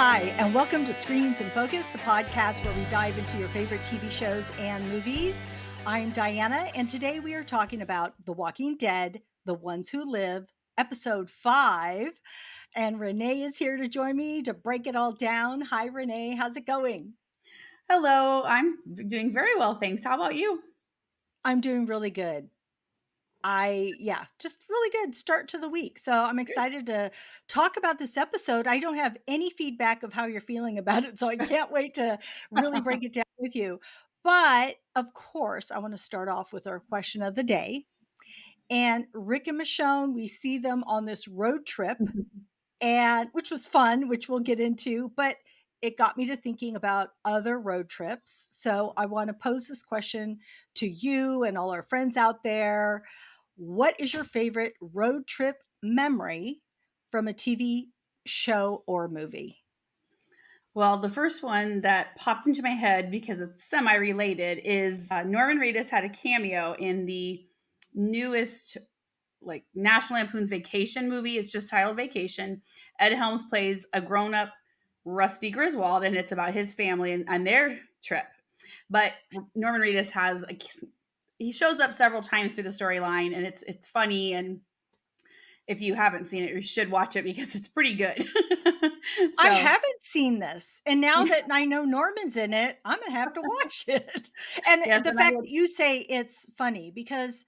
Hi, and welcome to Screens in Focus, the podcast where we dive into your favorite TV shows and movies. I'm Diana, and today we are talking about The Walking Dead, The Ones Who Live, episode 5. And Renee is here to join me to break it all down. Hi, Renee. How's it going? Hello, I'm doing very well, thanks. How about you? I'm doing really good. Just really good start to the week. So I'm Good. excited to talk about this episode. I don't have any feedback of how you're feeling about it, so I can't wait to really break it down with you. But of course, I want to start off with our question of the day. And Rick and Michonne, we see them on this road trip, and which was fun, which we'll get into, but it got me to thinking about other road trips. So I want to pose this question to you and all our friends out there. What is your favorite road trip memory from a TV show or movie? Well, the first one that popped into my head because it's semi-related is Norman Reedus had a cameo in the newest like National Lampoon's Vacation movie. It's just titled Vacation. Ed Helms plays a grown-up Rusty Griswold, and it's about his family and their trip. But Norman Reedus he shows up several times through the storyline, and it's funny. And if you haven't seen it, you should watch it because it's pretty good. I So, haven't seen this. And now yeah, that I know Norman's in it, I'm going to have to watch it. And yes, the and I fact would, that you say it's funny because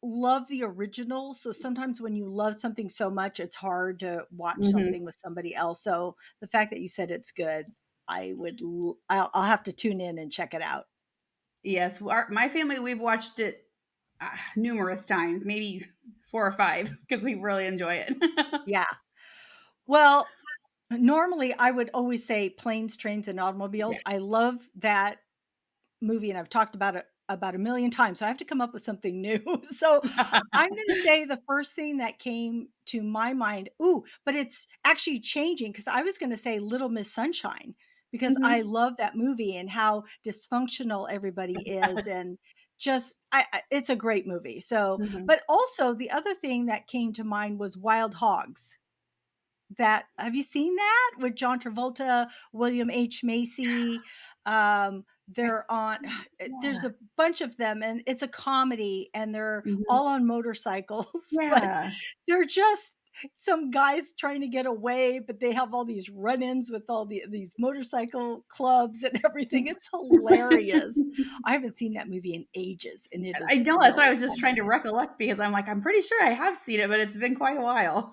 love the original, so sometimes when you love something so much, it's hard to watch mhm. something with somebody else. So the fact that you said it's good, I'll have to tune in and check it out. Yes, my family, we've watched it numerous times, maybe 4 or 5, because we really enjoy it. Yeah. Well, normally I would always say Planes, Trains, and Yeah. Automobiles. I love that movie, and I've talked about it about a million times, so I have to come up with something new. So I'm gonna say the first thing that came to my mind, ooh, but it's actually changing because I was gonna say Little Miss Sunshine because I Mhm. love that movie and how dysfunctional everybody is, Yes. and just it's a great movie. So, Mhm. but also the other thing that came to mind was Wild Hogs. That have you seen that with John Travolta, William H. Macy? I They're on there's Yeah. a bunch of them, and it's a comedy, and they're Mhm. all on motorcycles, but Yeah. they're just some guys trying to get away, but they have all these run-ins with these motorcycle clubs and everything. It's hilarious. I haven't seen that movie in ages, and it I is know, that's why I really was just trying funny. to recollect because I'm like, I'm pretty sure I have seen it, but it's been quite a while.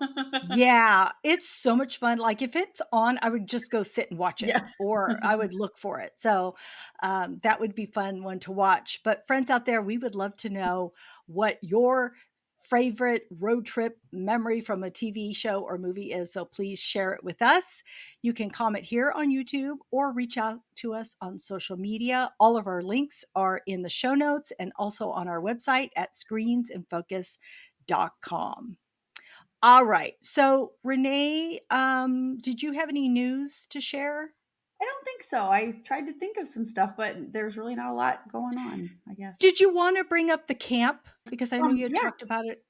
Yeah, it's so much fun. Like, if it's on, I would just go sit and watch it, Yeah. or I would look for it. So, that would be fun one to watch. But friends out there, we would love to know what your favorite road trip memory from a TV show or movie is. So please share it with us. You can comment here on YouTube or reach out to us on social media. All of our links are in the show notes and also on our website at screensinfocus.com. All right. So, Renee, did you have any news to share? I don't think so. I tried to think of some stuff, but there's really not a lot going on, I guess. Did you want to bring up the camp? Because I know you had Yeah, talked about it.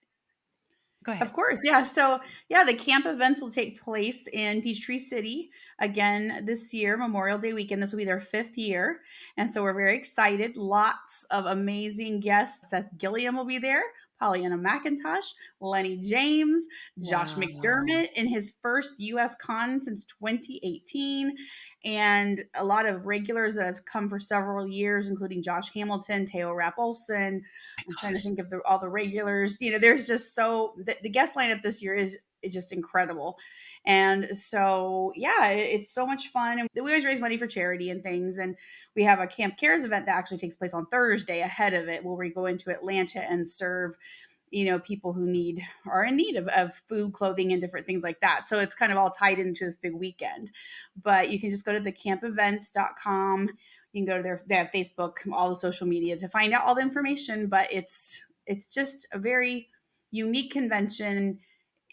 Go of ahead. course. Yeah. So, yeah, the camp events will take place in Peachtree City again this year, Memorial Day weekend. This will be their 5th year. And so we're very excited. Lots of amazing guests. Seth Gilliam will be there, Pollyanna McIntosh, Lenny James, Josh Wow. McDermott in his first U.S. con since 2018. And a lot of regulars that have come for several years, including Josh Hamilton, Teo Rapp Olsen. My I'm trying to gosh. think of all the regulars. There's just the guest lineup this year is just incredible. And so, yeah, it's so much fun. And we always raise money for charity and things. And we have a Camp Cares event that actually takes place on Thursday ahead of it, where we go into Atlanta and serve people who are in need of food, clothing, and different things like that. So it's kind of all tied into this big weekend. But you can just go to thecampevents.com. You can go to they have Facebook, all the social media to find out all the information. But it's just a very unique convention.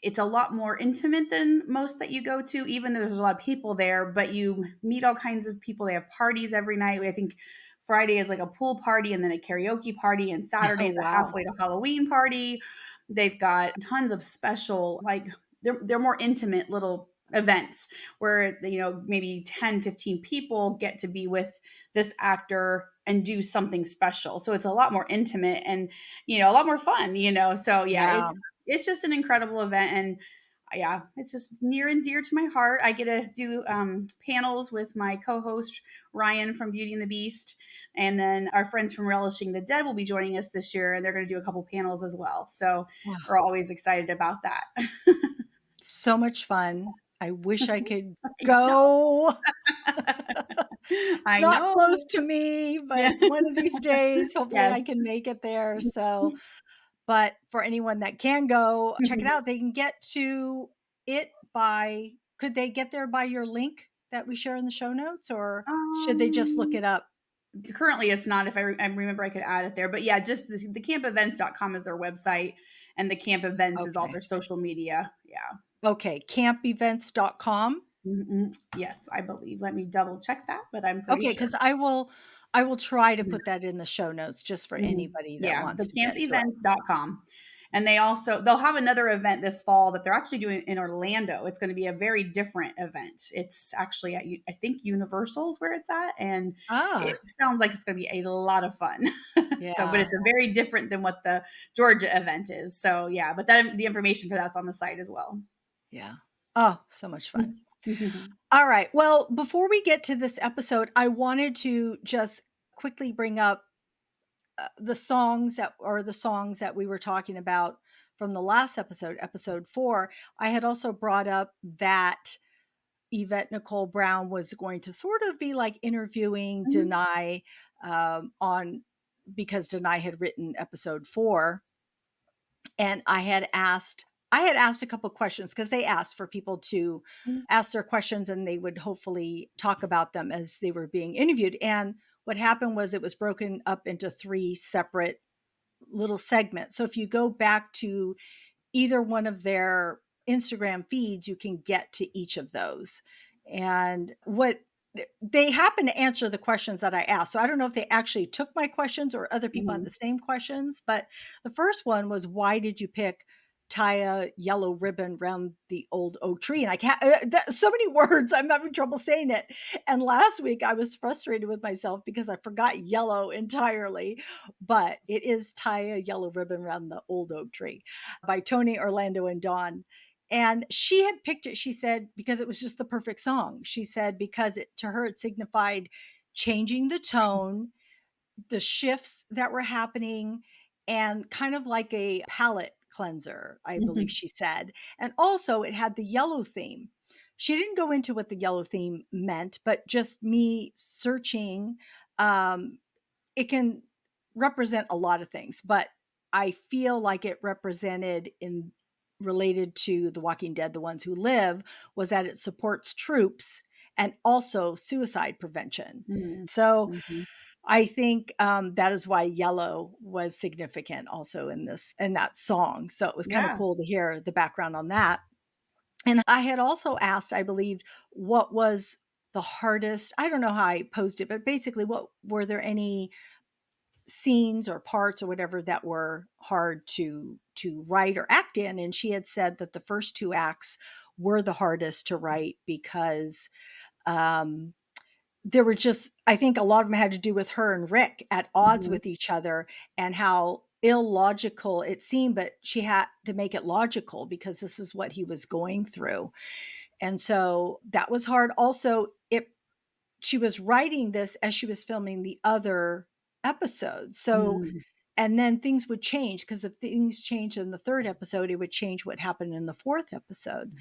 It's a lot more intimate than most that you go to, even though there's a lot of people there, but you meet all kinds of people. They have parties every night. I think Friday is like a pool party and then a karaoke party, and Saturday Oh, is a wow. halfway to Halloween party. They've got tons of special, like they're more intimate little events where, maybe 10, 15 people get to be with this actor and do something special. So it's a lot more intimate and, a lot more fun, So yeah, Yeah. it's just an incredible event. And yeah, it's just near and dear to my heart. I get to do panels with my co-host Ryan from Beauty and the Beast, and then our friends from Relishing the Dead will be joining us this year, and they're going to do a couple panels as well. So we're always excited about that. So much fun. I wish I could I know. go. It's I not know. close to me, Yeah. but one of these days, hopefully Yes. I can make it there. So, but for anyone that can go, check it out. They can get to it by, could they get there by your link that we share in the show notes, or should they just look um, it up? Currently it's not. If I remember, I could add it there. But yeah, just the campevents.com is their website, and the camp events is all Okay. their social media. Yeah. Okay. Campevents.com. Yes, I believe. Let me double check that, but I'm pretty Okay, sure. because I will try to put that in the show notes just for Mhm. anybody that Yeah, wants the to get to it. campevents.com. And they'll have another event this fall that they're actually doing in Orlando. It's going to be a very different event. It's actually at I think Universal's where it's at, and it Ah, sounds like it's going to be a lot of fun. So, but yeah, it's a very different than what the Georgia event is. So, yeah, but that the information for that's on the site as well. yeah. Oh, so much fun. All right. Well, before we get to this episode, I wanted to just quickly bring up the songs that we were talking about from the last episode, episode 4. I had also brought up that Yvette Nicole Brown was going to sort of be like interviewing Mhm, Denai on because Denai had written episode 4, and I had asked a couple questions because they asked for people to mhm, ask their questions and they would hopefully talk about them as they were being interviewed. And what happened was it was broken up into 3 separate little segments. So if you go back to either one of their Instagram feeds, you can get to each of those. And what they happen to answer the questions that I asked. So I don't know if they actually took my questions or other people had mhm, the same questions, but the first one was, why did you pick tie a yellow ribbon around the old oak tree? And I can't, so many words, I'm having trouble saying it. And last week I was frustrated with myself because I forgot yellow entirely, but it is tie a yellow ribbon around the old oak tree by Tony, Orlando, and Dawn. And she had picked it, she said, because it was just the perfect song. She said, because to her, it signified changing the tone, the shifts that were happening, and kind of like a palette cleanser, I believe mhm, she said. And also, it had the yellow theme. She didn't go into what the yellow theme meant, but just me searching, um, it can represent a lot of things, but I feel like it represented in related to The Walking Dead, The Ones Who Live, was that it supports troops and also suicide prevention. mhm, So mhm. I think that is why yellow was significant also in that song. So it was kind of Yeah. cool to hear the background on that. And I had also asked, I believe, what was the hardest, I don't know how I posed it, but basically, what were there any scenes or parts or whatever that were hard to write or act in? And she had said that the first 2 acts were the hardest to write because um there were just, I think a lot of them had to do with her and Rick at odds Mhm, with each other and how illogical it seemed, but she had to make it logical because this is what he was going through. And so that was hard. Also, it she was writing this as she was filming the other episodes. So, mhm, and then things would change because if things changed in the 3rd episode, it would change what happened in the 4th episode.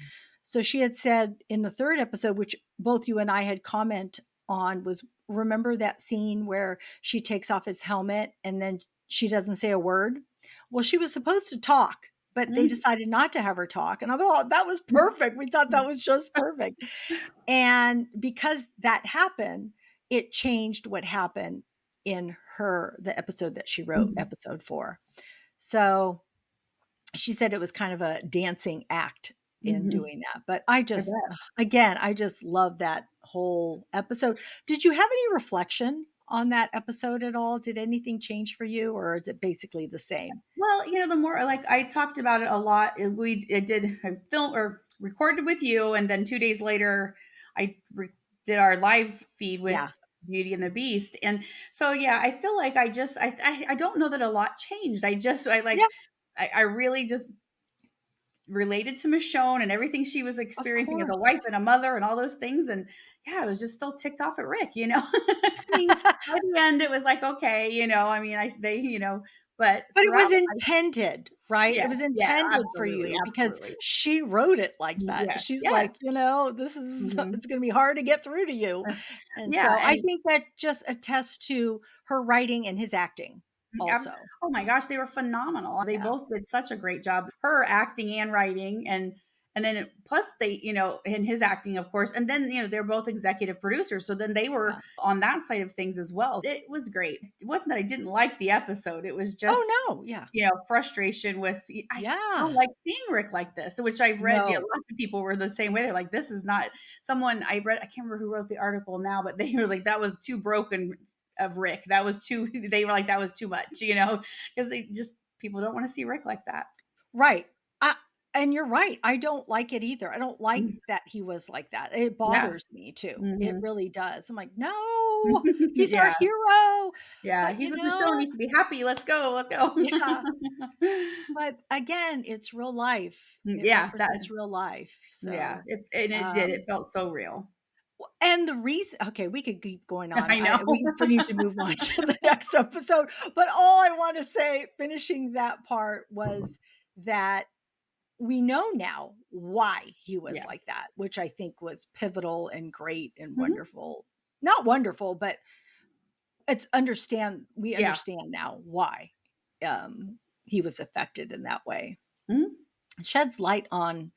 So she had said in the 3rd episode, which both you and I had comment on, was, remember that scene where she takes off his helmet and then she doesn't say a word? Well, she was supposed to talk, but they mhm, decided not to have her talk. And I thought, that was perfect. We thought that was just perfect. And because that happened, it changed what happened in the episode that she wrote, mhm, episode 4. So she said it was kind of a dancing act in mhm. doing that. But I I just, bet. again, I just love that whole episode. Did you have any reflection on that episode at all? Did anything change for you, or is it basically the same? Well, the more like I talked about it a lot, we it did a film or recorded with you, and then 2 days later, I did our live feed Yeah. with Beauty and the Beast, and so, yeah, I feel like I don't know that a lot changed. Yeah, I really just related to Michonne and everything she was of experiencing as a course. wife and a mother and all those things, and, yeah, I was just still ticked off at Rick, you know? I mean, by the end, it was like, okay, I mean, but But it throughout was intended, right? yeah, It was yeah, intended for absolutely, you because absolutely. she wrote it like that. Yes, She's yes. like, "This is Mhm. it's gonna be hard to get through to you." And Yeah, so I and think that just attests to her writing and his acting Ab also. oh my gosh, they were phenomenal. They Yeah. both did such a great job. Her acting and writing, and then plus they, and his acting, of course, and then, they're both executive producers, so then they were Yeah. on that side of things as well. It was great. It wasn't that I didn't like the episode, it was just, Oh, no. Yeah. frustration with I don't Yeah. like seeing Rick like this, which I've read, No. lots of people were the same way. They're like, "This is not." Someone I read, I can't remember who wrote the article now, but they was like, "That was too broken of Rick. That was too." They were like, "That was too much," because they just people don't want to see Rick like that. Right. I and you're right. I don't like it either. I don't like Mm, that he was like that. It yeah. bothers me too. It Mhm. really does. I'm like, "No, he's our Yeah. hero." Yeah. But, He's with Michonne. He should be happy. Let's go. Let's go. yeah, but again, it's real life. It Yeah. represents real life. Yeah. So, It did. It um, felt so real. and the reason okay, we could keep going on. I know. We need to move on to the next episode, but all I want to say finishing that part was that we know now why he was Yeah. like that, which I think was pivotal and great and Mhm. wonderful. Not wonderful, but we Yeah. understand now why he was affected in that way. Mhm. It sheds light on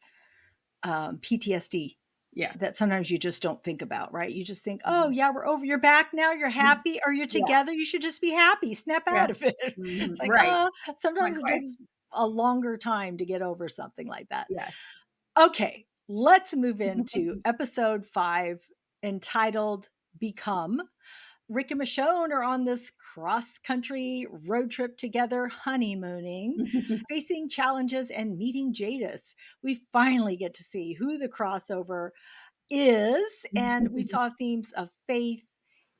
PTSD Yeah. that sometimes you just don't think about, right? You just think, oh, Mhm. yeah, we're over your back now. You're Mhm. happy or you're Yeah. together. You should just be happy. Snap Yeah. out of it. Mhm. It's like, Right. That's my sometimes it question. takes a longer time to get over something like that. Yeah. Okay, let's move into episode 5 entitled Become. Rick and Michonne are on this cross country road trip together, honeymooning, facing challenges and meeting Jadis. We finally get to see who the crossover is, and we saw themes of faith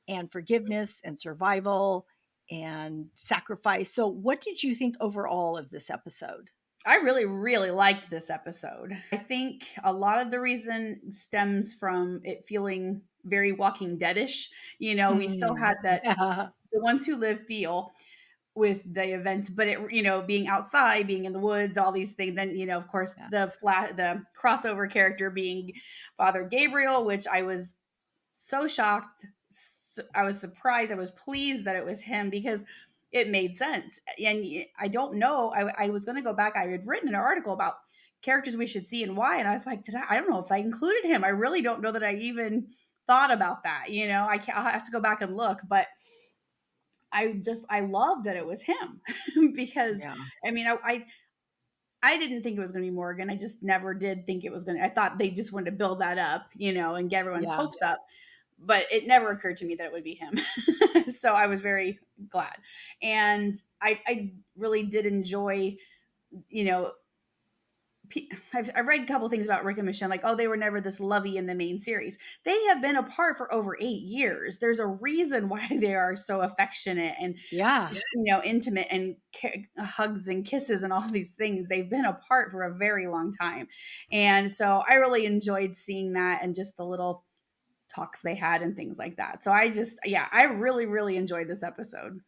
and forgiveness and survival and sacrifice. So, what did you think overall of this episode? I really, really liked this episode. I think a lot of the reason stems from it feeling very Walking Deadish. We still Mm, had that yeah, the ones who live feel with the events, but being outside, being in the woods, all these things. Then, of course, yeah, the crossover character being Father Gabriel, which I was so shocked. I was surprised. I was pleased that it was him because it made sense. And I don't know. I was going to go back. I had written an article about characters we should see and why. And I was like, I don't know if I included him. I really don't know that I even thought about that. I'll have to go back and look. But I love that it was him because yeah, I mean, I didn't think it was going to be Morgan. I just never did think it was going to. I thought they just wanted to build that up, and get everyone's yeah. hopes up. But it never occurred to me that it would be him. So I was very glad. And I really did enjoy, you know, I've read a couple things about Rick and Michonne, like, oh, they were never this lovey in the main series. They have been apart for over 8 years. There's a reason why they are so affectionate and, Yeah. intimate and hugs and kisses and all these things. They've been apart for a very long time. And so I really enjoyed seeing that and just the little talks they had and things like that. So yeah, I really, really enjoyed this episode.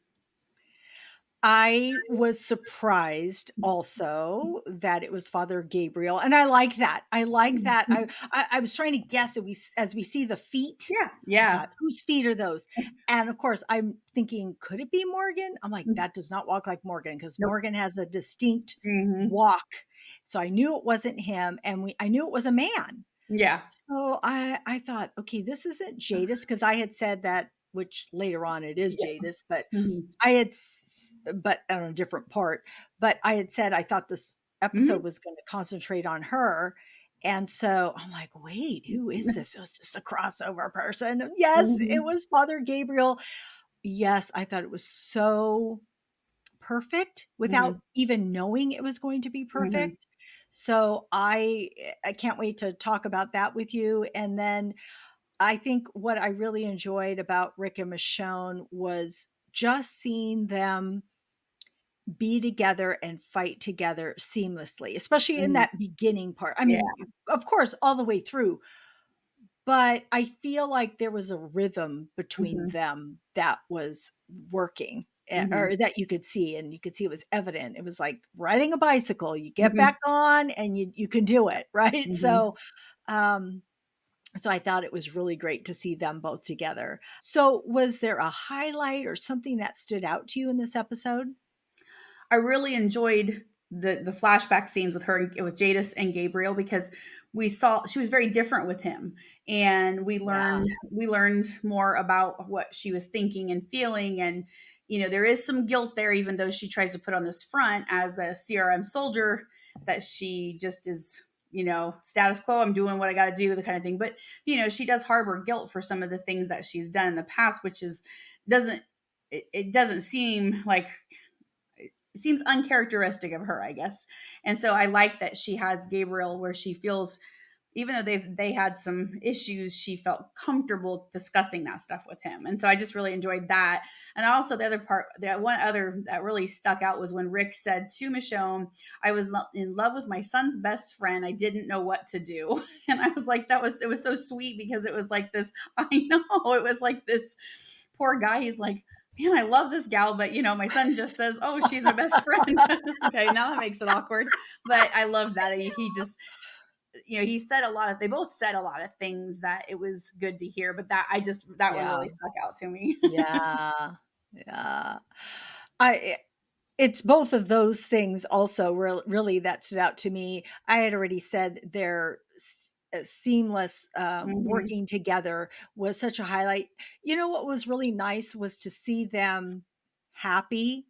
I was surprised also that it was Father Gabriel, and I like that. I like that. I was trying to guess as we see the feet, Yeah. I Yeah. thought, "Whose feet are those?" And, of course, I'm thinking, "Could it be Morgan?" I'm like, "That does not walk like Morgan because Nope. Morgan has a distinct Hmm. walk." So I knew it wasn't him, and I knew it was a man. Yeah. So I thought, "Okay, this isn't Jadis," because I had said that which later on it is Yeah. Jadis, but Hmm. I had but on a different part, but I had said I thought this episode Hmm. was gonna concentrate on her, and so I'm like, "Wait, who is this? So it's just a crossover person." Yes, it Hmm. was Father Gabriel. Yes, I thought it was so perfect without Hmm. even knowing it was going to be Hmm. perfect. So I can't wait to talk about that with you. And then I think what I really enjoyed about Rick and Michonne was just seeing them be together and fight together seamlessly, especially in Mhm. that beginning part. I Yeah. mean, of course, all the way through, but I feel like there was a rhythm between Mhm. them that was working, Mhm. or that you could see, and you could see it was evident. It was like riding a bicycle. You get Mhm. back on and you can do it, right? Mhm. Um, so I thought it was really great to see them both together. So was there a highlight or something that stood out to you in this episode? I really enjoyed the flashback scenes with her and with Jadis and Gabriel because we saw she was very different with him, and Yeah, we learned more about what she was thinking and feeling. And there is some guilt there, even though she tries to put on this front as a CRM soldier that she just is, status quo, I'm doing what I got to do, the kind of thing. But she does harbor guilt for some of the things that she's done in the past, which is doesn't it doesn't seem like, it seems uncharacteristic of her, I guess. And so I like that she has Gabriel where she feels, even though they had some issues, she felt comfortable discussing that stuff with him. And so I just really enjoyed that. And also the other part, that one other that really stuck out was when Rick said to Michonne, I was in love with my son's best friend. I didn't know what to do. And I was like, it was so sweet because it was like this, I know, it was like this poor guy. He's like, man, I love this gal, but my son just says, "Oh, she's my best friend." Okay, now that makes it awkward. But I love that he just, he said a lot of. They both said a lot of things that it was good to hear. But that one yeah, really stuck out to me. yeah, yeah. I It's both of those things also really that stood out to me. I had already said their seamless Hmm. working together was such a highlight. You know what was really nice was to see them happy,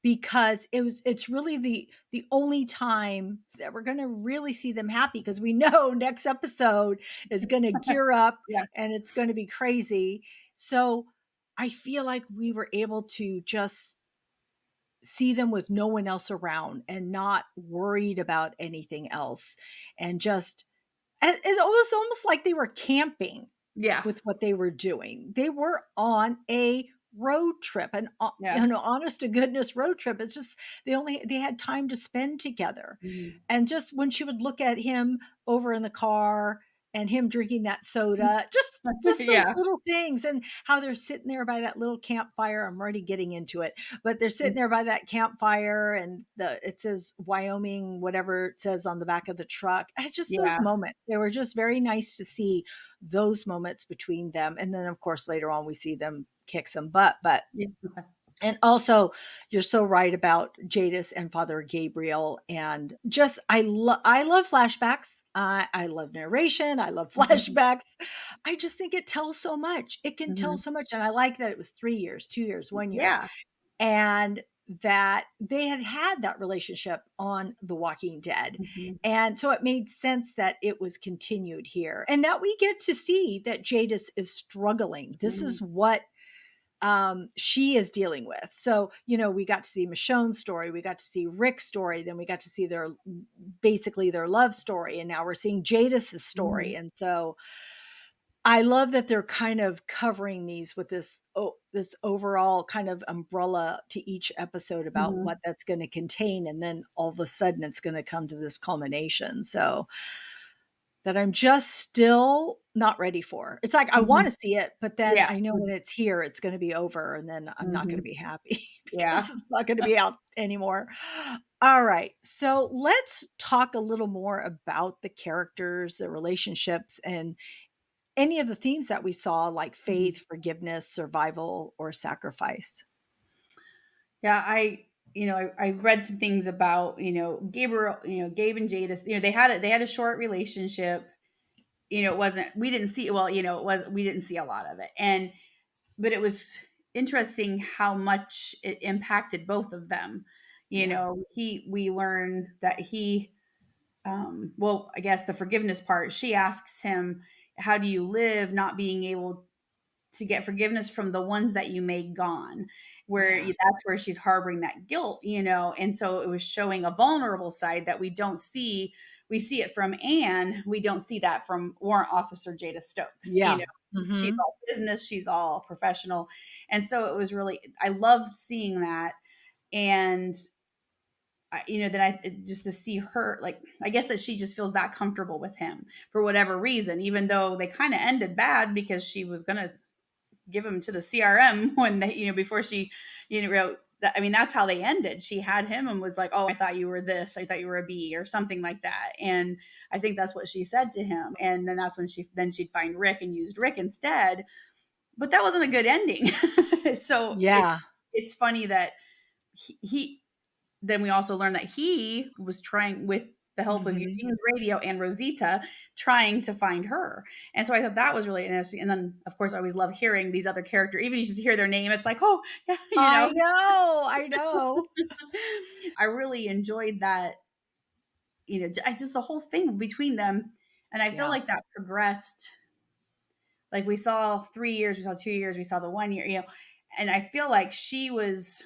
because it's really the only time that we're going to really see them happy, because we know next episode is going to gear up Yeah, and it's going to be crazy. So I feel like we were able to just see them with no one else around and not worried about anything else, and just it was almost like they were camping yeah, with what they were doing. They were on a road trip, and yeah. honest to goodness road trip. It's just they had time to spend together. Mhm. And just when she would look at him over in the car and him drinking that soda, just those Yeah. little things, and how they're sitting there by that little campfire. I'm already getting into it, but they're sitting there by that campfire, and it says Wyoming, whatever it says on the back of the truck. Just those Yeah. moments, they were just very nice to see, those moments between them. And then of course later on we see them kick some butt. But Yeah. and also, you're so right about Jadis and Father Gabriel, and just I love flashbacks. I love narration. I love Mhm. flashbacks. I just think it tells so much. It can tell Mhm. so much, and I like that it was 3 years, 2 years, 1 year, Yeah. and that they had that relationship on The Walking Dead. Mhm. And so it made sense that it was continued here, and that we get to see that Jadis is struggling. This Mhm. is what she is dealing with. So, we got to see Michonne's story, we got to see Rick's story, then we got to see their basically their love story, and now we're seeing Jadis's story. Mhm. And so I love that they're kind of covering these with this overall kind of umbrella to each episode about Mhm. what that's going to contain, and then all of a sudden it's going to come to this culmination. So that I'm just still not ready for. It's like I Mhm. wanna see it, but then Yeah. I know when it's here, it's gonna be over, and then I'm not gonna Mhm. be happy Yeah. because it's not gonna be out anymore. All right, so let's talk a little more about the characters, the relationships, and any of the themes that we saw, like Mhm. faith, forgiveness, survival, or sacrifice. Yeah, I read some things about, Gabriel, Gabe and Jadis, they had a short relationship. It wasn't, we didn't see, well, we didn't see a lot of it. But it was interesting how much it impacted both of them. Yeah, We learned that well, I guess the forgiveness part, she asks him, how do you live not being able to get forgiveness from the ones that you made gone, where Yeah. that's where she's harboring that guilt, and so it was showing a vulnerable side that we don't see. We see it from Anne, we don't see that from Warrant Officer Jada Stokes, Yeah. she's Mhm. all business, she's all professional, and so it was really, I loved seeing that. And then just to see her, like, I guess that she just feels that comfortable with him for whatever reason, even though they kind of ended bad because she was gonna give him to the CRM when they, before she, wrote that. I mean, that's how they ended. She had him and was like, "Oh, I thought you were this. I thought you were a B," or something like that. And I think that's what she said to him. And then that's when she'd find Rick and used Rick instead. But that wasn't a good ending. So Yeah. it's funny that he then we also learned that he was trying, with the help of Mhm. Eugene's radio and Rosita, trying to find her. And so I thought that was really interesting. And then, of course, I always love hearing these other characters. Even you just hear their name, it's like, oh, yeah, I know, I know. I really enjoyed that. I just, the whole thing between them, and I feel Yeah. like that progressed. Like, we saw 3 years, we saw 2 years, we saw the 1 year. And I feel like she was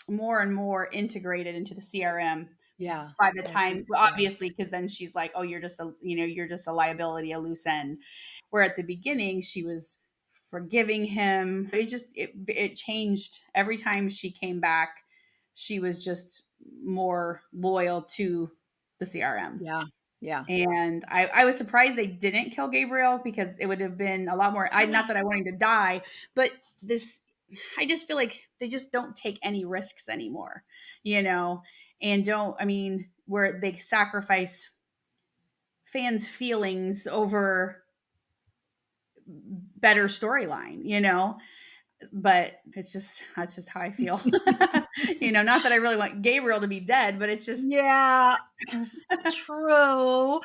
more and more integrated into the CRM Yeah. by the I think time, well, so. obviously, because then she's like, oh, you're just a liability, a loose end. Where at the beginning she was forgiving him. It changed every time she came back. She was just more loyal to the CRM. Yeah. Yeah. And I was surprised they didn't kill Gabriel, because it would have been a lot more. I Not that I want him to die, but this, I just feel like they just don't take any risks anymore, you know, and don't, I mean, where they sacrifice fans' feelings over better storyline. But that's just how I feel. Not that I really want Gabriel to be dead, but it's just, Yeah. True.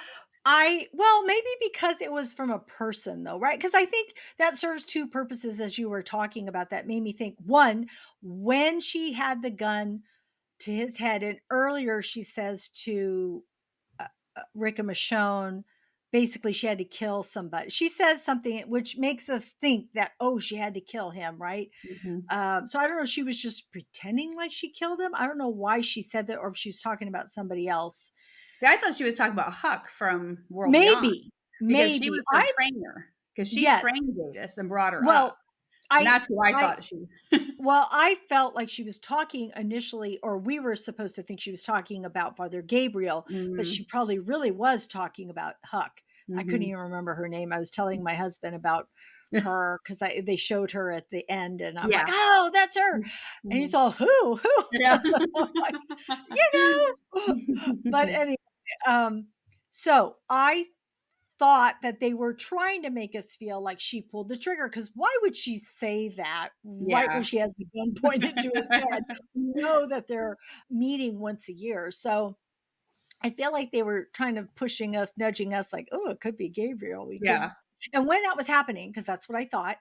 Well, maybe because it was from a person though, right? Because I think that serves two purposes as you were talking about that made me think. One, when she had the gun to his head, and earlier she says to uh, Rick and Michonne, basically she had to kill somebody. She says something which makes us think that, oh, she had to kill him, right? mhm. So I don't know if she was just pretending like she killed him. I don't know why she said that, or if she's talking about somebody else. See, I thought she was talking about Huck from World Beyond, Maybe, because she maybe. was her trainer, because she Yes. trained Davis and brought her up, Well, and I that's who I I thought she. I felt like she was talking initially, or we were supposed to think she was talking about Father Gabriel, but she Mm, probably really was talking about Huck. I couldn't mhm. even remember her name. I was telling my husband about her because they showed her at the end, and I'm like, Yeah. "Oh, that's her," and he's Mhm. all, "Who?" Yeah. I'm like, But anyway, um, so I thought that they were trying to make us feel like she pulled the trigger, because why would she say that right when Yeah. she has the gun pointed to his head? We know that they're meeting once a year. So I feel like they were kind of pushing us, nudging us like, oh, it could be Gabriel. We could. Yeah. And when that was happening, because that's what I thought,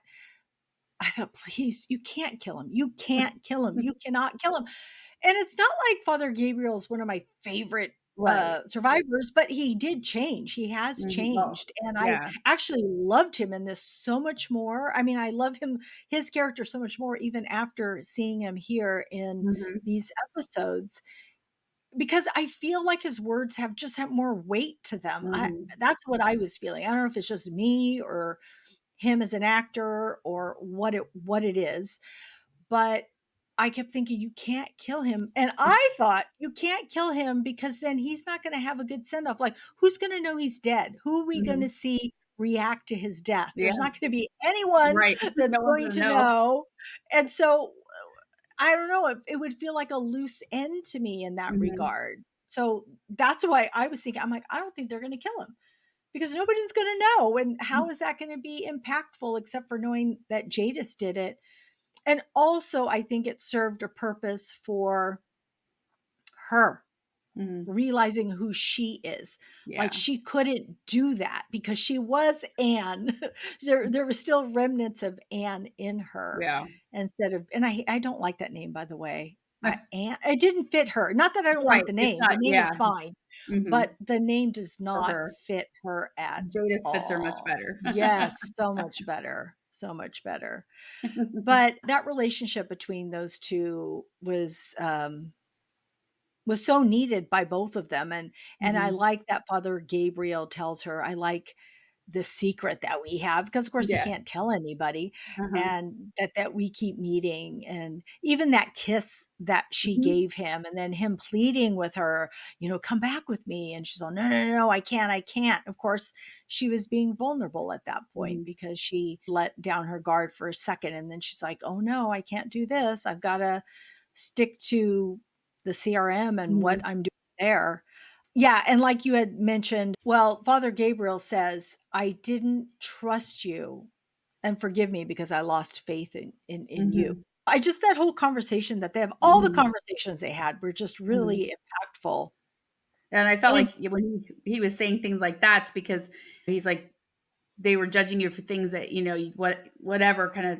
please, you can't kill him. You can't kill him. You cannot kill him. And it's not like Father Gabriel is one of my favorite Right. survivors, but he did change. He has Mhm. Well, changed. And I yeah. actually loved him in this so much more. I mean, I love him, his character so much more, even after seeing him here in Mhm. these episodes, because I feel like his words have just had more weight to them. Mhm. That's what I was feeling. I don't know if it's just me or him as an actor or what it is, but I kept thinking, "You can't kill him," and I thought, "You can't kill him because then he's not gonna have a good send off." Like, who's gonna know he's dead? Who are we gonna Mhm. see react to his death? Yeah. There's not gonna be anyone Right. that's No one's going gonna to know. know, and so, I don't know, it would feel like a loose end to me in that Mhm. regard. So, that's why I was thinking, I'm like, "I don't think they're gonna kill him because nobody's gonna know, and how is that gonna be impactful except for knowing that Jadis did it?" And also, I think it served a purpose for her Mhm. realizing who she is. Like, Yeah. she couldn't do that because she was Anne. There were still remnants of Anne in her Yeah. instead of, and I don't like that name, by the way. It didn't fit her. Not that I don't Right, like the it's name. not, The name is yeah, fine, mhm, but the name does for not her. fit her at Jadis fits her much all. better. Yes, so much better, so much better. But that relationship between those 2 was so needed by both of them, and I Mhm. like that Father Gabriel tells her, "I like the secret that we have," because of course he Yeah, can't tell anybody, uh-huh. and that we keep meeting, and even that kiss that she Mhm, gave him, and then him pleading with her, "Come back with me," and she's all, "No, no, no, no, I can't, I can't." Of course, she was being vulnerable at that point mhm, because she let down her guard for a second, and then she's like, "Oh no, I can't do this. I've gotta stick to the CRM and what mhm, I'm doing there." Yeah, and like you had mentioned, well, Father Gabriel says, "I didn't trust you, and forgive me because I lost faith in you." mhm, I just that whole conversation that they have all the mhm, conversations they had were just mhm. really impactful. And I felt And like when he was saying things like that, it's because he's like, they were judging you for things that, whatever kind of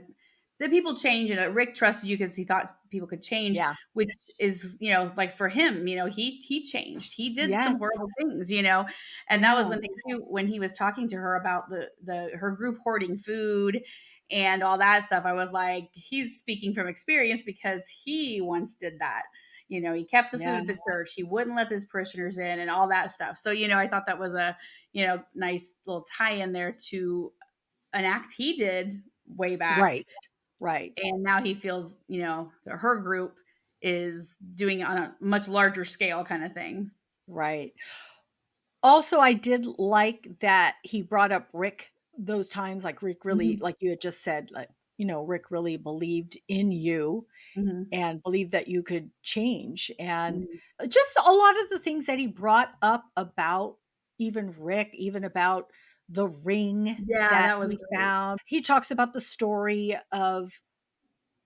that people change, and Rick trusted you because he thought people could change, yeah. which is, like for him, he changed. He did some Yes. horrible things, and that was Yeah. one thing too when he was talking to her about the her group hoarding food and all that stuff. I was like, he's speaking from experience because he once did that. He kept the food Yeah. at the church. He wouldn't let his parishioners in and all that stuff. So, I thought that was a, nice little tie in there to an act he did way back. Right. Right. And now he feels, that her group is doing it on a much larger scale kind of thing. Right. Also, I did like that he brought up Rick those times, like Rick really Mhm, like you had just said, like, Rick really believed in you mhm, and believed that you could change, and mhm. just a lot of the things that he brought up about even Rick, even about the ring Yeah, that that was he great. found. He talks about the story of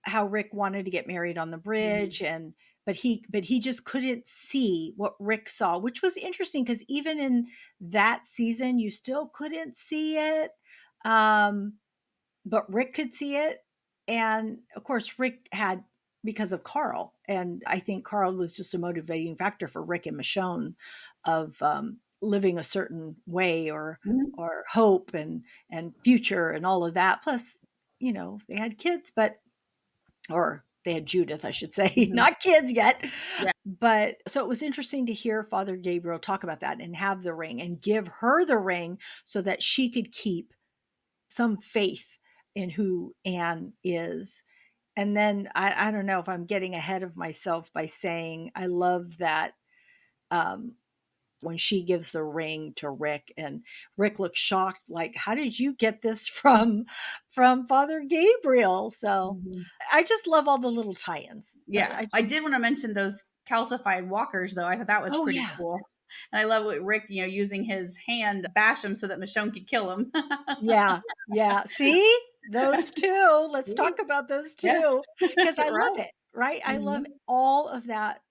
how Rick wanted to get married on the Mhm, bridge, and but he just couldn't see what Rick saw, which was interesting because even in that season, you still couldn't see it. Um, but Rick could see it. And of course, Rick had because of Carl. And I think Carl was just a motivating factor for Rick and Michonne of living a certain way mhm, or hope and future and all of that. Plus, they had kids, but or they had Judith, I should say, mhm. not kids yet. Yeah, But so it was interesting to hear Father Gabriel talk about that and have the ring and give her the ring so that she could keep some faith in who Anne is. And then I don't know if I'm getting ahead of myself by saying I love that um, when she gives the ring to Rick and Rick looks shocked, like, how did you get this from Father Gabriel? So mhm. I just love all the little tie-ins. Yeah. I just I did wanna mention those calcified walkers, though. I thought that was oh pretty yeah. cool. And I love what Rick, using his hand bash him so that Michonne could kill him. Yeah, yeah. See? Those 2, let's See? talk about those Yes. 2 because I love Right? it, right? I love Mhm, all of that,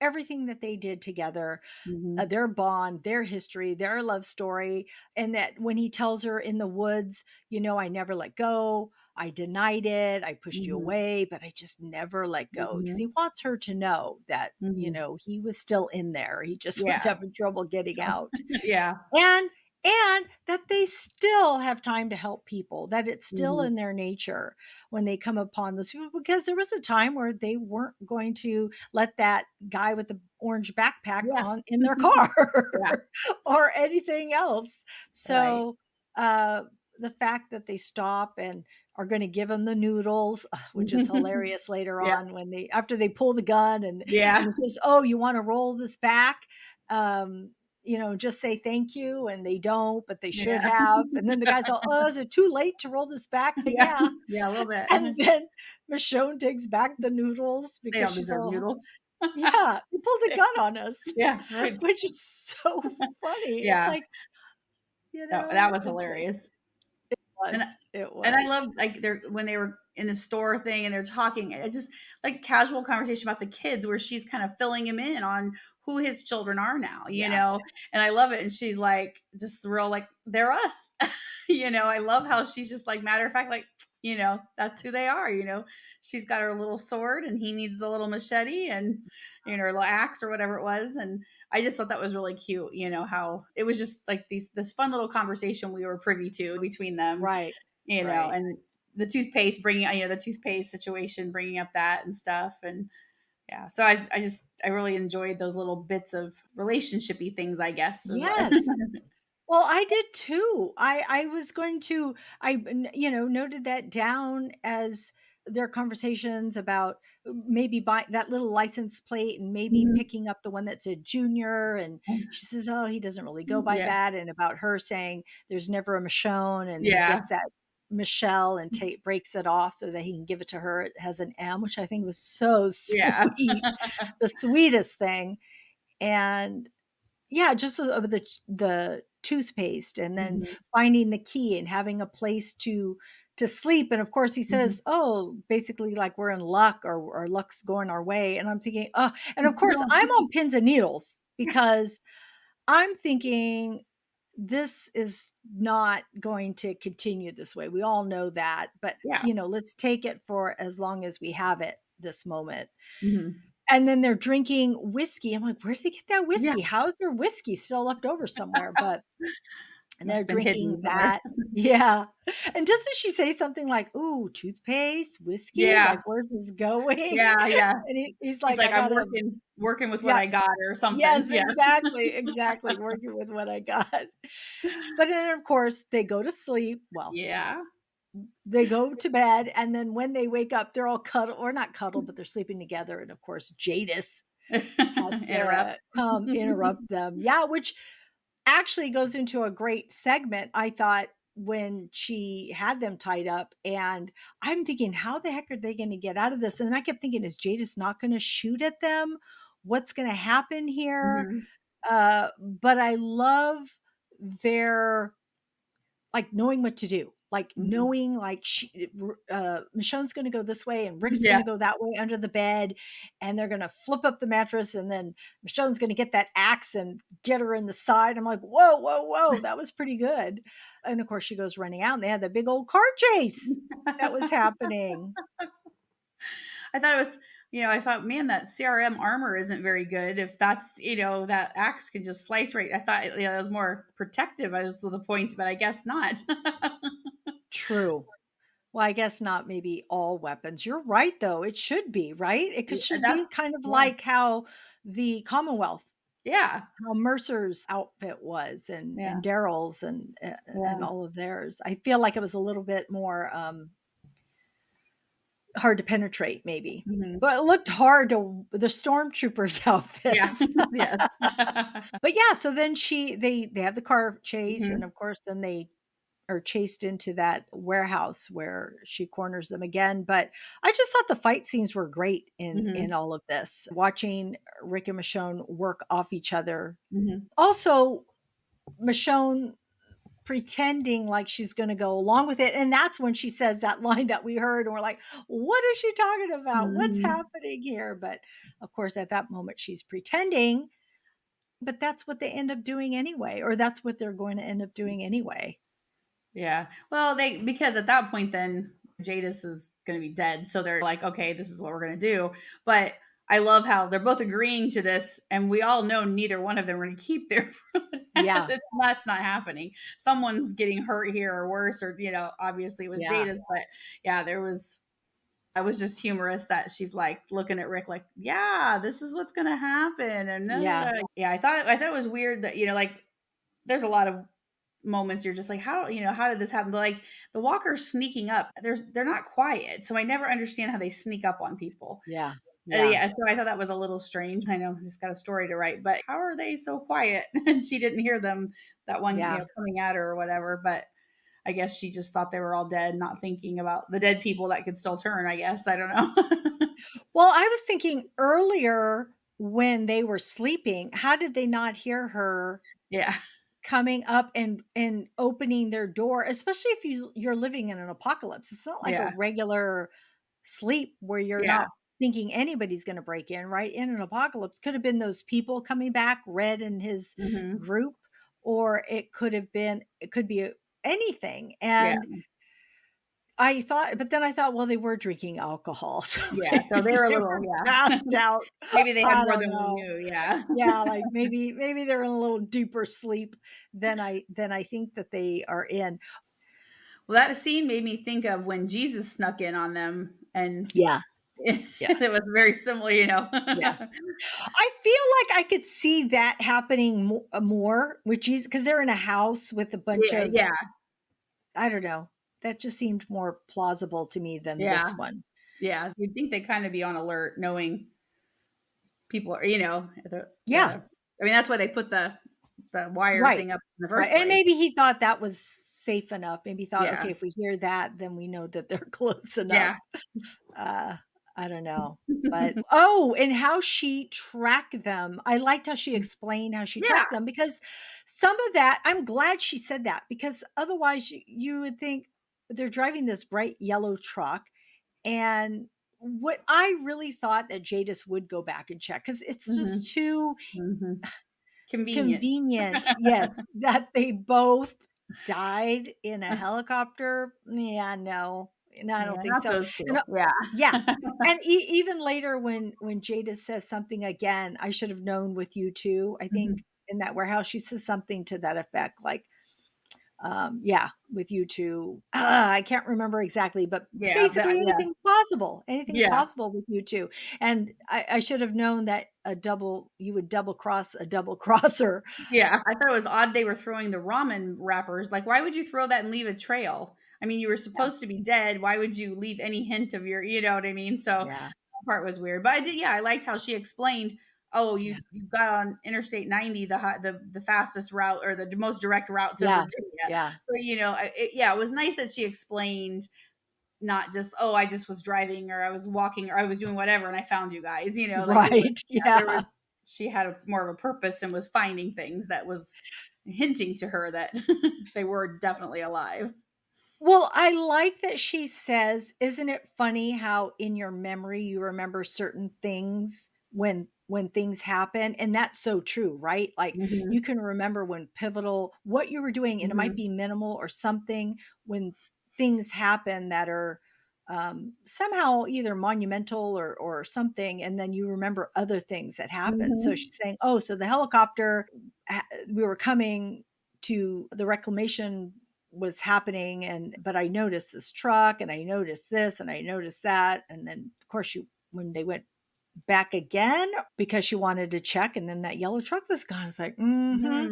everything that they did together, mhm, their bond, their history, their love story, and that when he tells her in the woods, "I never let go. I denied it. I pushed you mhm, away, but I just never let go," because he mhm, wants her to know that, mhm. he was still in there. He just was Yeah. having trouble getting out. Yeah. And that they still have time to help people, that it's still Mhm. in their nature when they come upon those people, because there was a time where they weren't going to let that guy with the orange backpack Yeah. on in their car Yeah. or anything else. Right. So, uh, the fact that they stop and are gonna give him the noodles, which is hilarious later Yeah. on when they after they pull the gun and Yeah. it says, "Oh, you wanna roll this back?" Um, just say thank you, and they don't, but they should Yeah. have. And then the guy's all, "Oh, is it too late to roll this back?" But Yeah. yeah. Yeah, a little bit. And then Michonne takes back the noodles They because don't she's deserve all, noodles. "Yeah, you pulled a gun on us," Yeah, right. which is so funny. It's Yeah. like, That was it hilarious. And was, it I was. love, like, they're when they were in the store thing and they're talking, it just like casual conversation about the kids where she's kind of filling him in on who his children are now, Yeah, and I love it. And she's like, just real, like, they're us. I love how she's just like, matter of fact, like, that's who they are. She's got her little sword and he needs the little machete and, her little axe or whatever it was. And I just thought that was really cute, how it was just like this fun little conversation we were privy to between them, Right. Right. and the toothpaste situation, bringing up that and stuff. And yeah, so I really enjoyed those little bits of relationshipy things, I guess, is what. Yes. Well, I did too. I was going to noted that down as their conversations about maybe buy that little license plate and maybe Mhm. picking up the one that said junior. And she says, "Oh, he doesn't really go by Yeah. that." And about her saying there's never a Michonne, and he Yeah. gets that Michelle and breaks it off so that he can give it to her. It has an M, which I think was so Yeah. sweet, the sweetest thing. And yeah, just the toothpaste, and then Mhm. finding the key and having a place to sleep. And of course he Mhm. says, "Oh, basically like we're in luck, or luck's going our way." And I'm thinking, "Oh," and of course I'm on pins and needles because I'm thinking this is not going to continue this way. We all know that, but Yeah. let's take it for as long as we have it this moment. Mhm. And then they're drinking whiskey. I'm like, "Where'd they get that Yeah. whiskey? How's their whiskey still left over somewhere?" But and Must they're have been hidden drinking somewhere. that. Yeah. And doesn't she say something like, "Ooh, toothpaste, whiskey? Yeah. Like, where's this going?" Yeah, yeah. And he's He's like, like, "I "I'm gotta." working with what Yeah. I got," or something. Yes, Yeah. exactly, exactly, working with what I got. But then, of course, they go to sleep. Well, Yeah. they go to bed, and then when they wake up, they're all cuddled, or not cuddled, but they're sleeping together. And of course, Jadis has Interrupt. to come interrupt them. Yeah, which actually goes into a great segment, I thought, when she had them tied up. And I'm thinking, how the heck are they going to get out of this? And I kept thinking, is Jadis not going to shoot at them? What's going to happen here? Mhm. But I love their, like, knowing what to do, like Mhm. knowing, like, Michonne's going to go this way and Rick's going Yeah. to go that way under the bed, and they're going to flip up the mattress, and then Michonne's going to get that axe and get her in the side. I'm like, whoa, whoa, whoa, that was pretty good. And of course, she goes running out, and they had that big old car chase that was happening. I thought it was, I thought, man, that CRM armor isn't very good. If that's, that axe could just slice right. I thought, that was more protective. I was to the point, but I guess not. True. Well, I guess not maybe all weapons. You're right, though. It should be, right? It Yeah, should be kind of yeah, like how the Commonwealth, yeah, how Mercer's outfit was, yeah, and Daryl's, and yeah. all of theirs. I feel like it was a little bit more, hard to penetrate maybe, Mhm. but it looked hard to the stormtroopers' Yes, outfits. yes. But yeah, so then they have the car chase, and Mhm, of course then they are chased into that warehouse where she corners them again. But I just thought the fight scenes were great in mhm, all of this. Watching Rick and Michonne work off each other. mhm, Also, Michonne pretending like she's going to go along with it. And that's when she says that line that we heard, and we're like, what is she talking about? What's mhm. happening here? But of course, at that moment, she's pretending, but that's what they end up doing anyway, or that's what they're going to end up doing anyway. Yeah. Well, because at that point then Jadis is going to be dead, so they're like, okay, this is what we're going to do. But I love how they're both agreeing to this, and we all know neither one of them are going to keep their. Yeah. That's not happening. Someone's getting hurt here or worse, or obviously it was Yeah. Jadis, but yeah, there was. I was just humorous that she's like looking at Rick like, yeah, this is what's going to happen, and Yeah. yeah, I thought it was weird that like there's a lot of moments you're just like, how did this happen? But like the walkers sneaking up, they're not quiet. So I never understand how they sneak up on people. Yeah. Yeah. Yeah, so I thought that was a little strange. I know he's got a story to write, but how are they so quiet? And she didn't hear them that one, Yeah. coming at her or whatever. But I guess she just thought they were all dead, not thinking about the dead people that could still turn. I guess I don't know. Well, I was thinking earlier when they were sleeping, how did they not hear her Yeah, coming up and opening their door, especially if you're living in an apocalypse? It's not like a yeah, regular sleep where you're yeah. not thinking anybody's going to break in, right? In an apocalypse, could have been those people coming back, Red and his Hmm. group, or it could be anything. Yeah. And I thought but then I thought, well, they were drinking alcohol, so Yeah, so they maybe were a they little, were yeah. passed out. Maybe they had I more don't than we know. knew, yeah. Yeah, like, maybe they're in a little deeper sleep than I think that they are in. Well, that scene made me think of when Jesus snuck in on them, and Yeah, yeah, it was very similar, you know? yeah. I feel like I could see that happening more with Jesus because 'cause they're in a house with a bunch Yeah, of yeah, I don't know. That just seemed more plausible to me than yeah, this one. yeah. You'd think they'd kinda be on alert knowing people are, you know, Yeah, I mean, that's why they put the wire right, thing up in the right, first and place. maybe he thought that was safe enough. Maybe he thought, Yeah. "Okay, if we hear that, then we know that they're close enough." Yeah. Uh, I don't know, but oh, and how she tracked them. I liked how she explained how she Yeah. tracked them because some of that I'm glad she said that because otherwise you would think they're driving this bright yellow truck and what I really thought that Jadis would go back and check because it's just Mhm, too mhm. Convenient. convenient, yes, that they both died in a helicopter. Yeah, no, I don't Yeah, think not so. those And 2. Yeah. yeah, and even later when Jada says something again, I should have known with you too. I think Mhm. in that warehouse, she says something to that effect, like, yeah, with you two. I can't remember exactly, but Yeah, basically yeah. anything's possible. Anything's Yeah. possible with you two. And I should have known that you would double cross a double crosser. Yeah, I thought it was odd they were throwing the ramen wrappers, like, why would you throw that and leave a trail? I mean, you were Yeah, supposed to be dead, why would you leave any hint of your, you know what I mean? So, that yeah, part was weird, but I did, yeah, I liked how she explained, "Oh, yeah, you got on Interstate 90, the fastest route or the most direct route to yeah, Virginia." yeah. So, you know, yeah, it was nice that she explained, not just, "Oh, I just was driving or I was walking or I was doing whatever and I found you guys," you know, like, it was, Right. yeah, there was, Yeah. she had more of a purpose and was finding things that was hinting to her that they were definitely alive. Well, I like that she says, "Isn't it funny how in your memory you remember certain things when things happen?" And that's so true, right? Like, you Mhm, can remember when pivotal what you were doing, and it might mhm, be minimal or something when things happen that are, somehow either monumental or something, and then you remember other things that happened. So mhm, she's saying, "Oh, so the helicopter we were coming to the reclamation was happening but I noticed this truck and I noticed this and I noticed that and then of course you when they went back again because she wanted to check and then that yellow truck was gone. It's like, mm-hmm.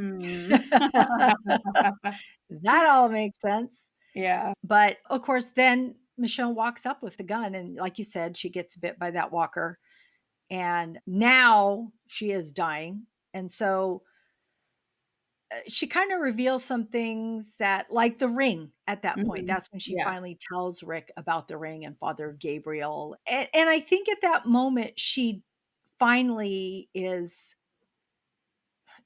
hmm. That all makes sense. Yeah, But of course, then Michonne walks up with the gun and like you said, she gets bit by that walker and now she is dying. And so she kind of reveals some things that like the ring at that point. mhm, That's when she yeah, finally tells Rick about the ring and Father Gabriel. And I think at that moment she finally is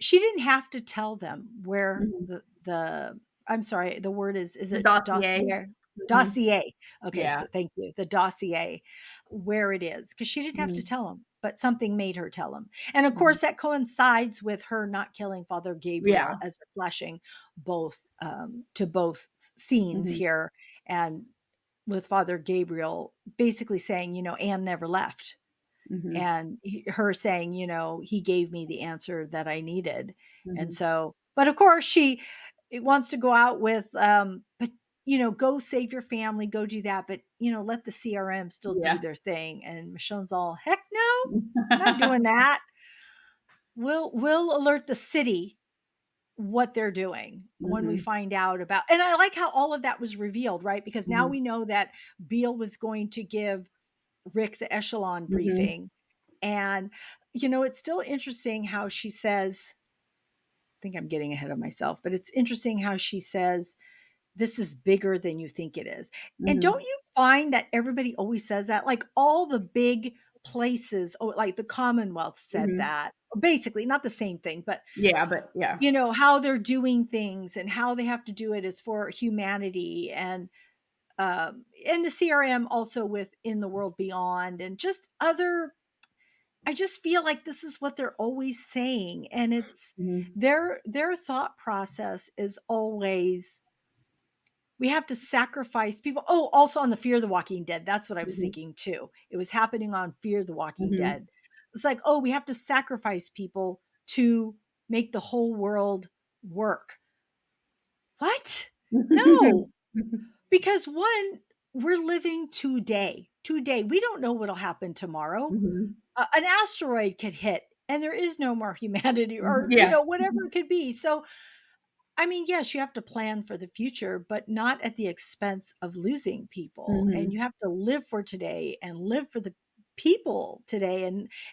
she didn't have to tell them where mhm. the I'm sorry, the word is The it dossier. dossier? Mhm, Dossier. Okay, yeah, so thank you. The dossier, where it is, because she didn't have to mhm, tell him, but something made her tell him. And of mhm. course, that coincides with her not killing Father Yeah, Gabriel as they're flashing both to both scenes mhm, here, and with Father Gabriel basically saying, Anne never left mhm, and her saying, he gave me the answer that I needed. And mhm. so, but of course, she wants to go out with, but go save your family, go do that, but let the CRM still do Yeah. their thing. And Michonne's all, heck no, not doing that. We'll alert the city what they're doing when we Mhm, find out about. And I like how all of that was revealed, right? Because now mhm, we know that Beale was going to give Rick the echelon mhm, briefing. And, it's still interesting how she says, I think I'm getting ahead of myself, but it's interesting how she says, this is bigger than you think it is. And don't mhm, you find that everybody always says that? Like all the big places, oh, like the Commonwealth said mhm. that. Basically, not the same thing, but Yeah, but yeah. how they're doing things and how they have to do it is for humanity and the CRM also with In the World Beyond and just other I just feel like this is what they're always saying and it's Mhm, their thought process is always we have to sacrifice people. Oh, also on the Fear the Walking Dead, that's what I was Mhm. thinking too. It was happening on Fear the Walking Mhm. Dead. It's like, oh, we have to sacrifice people to make the whole world work. What? No, because one, we're living today. Today, we don't know what'll happen tomorrow. Mhm. An asteroid could hit and there is no more humanity, Mhm. or, Yeah. whatever it could be. So, I mean, yes, you have to plan for the future, but not at the expense of losing people. And Mhm. you have to live for today and live for the people today.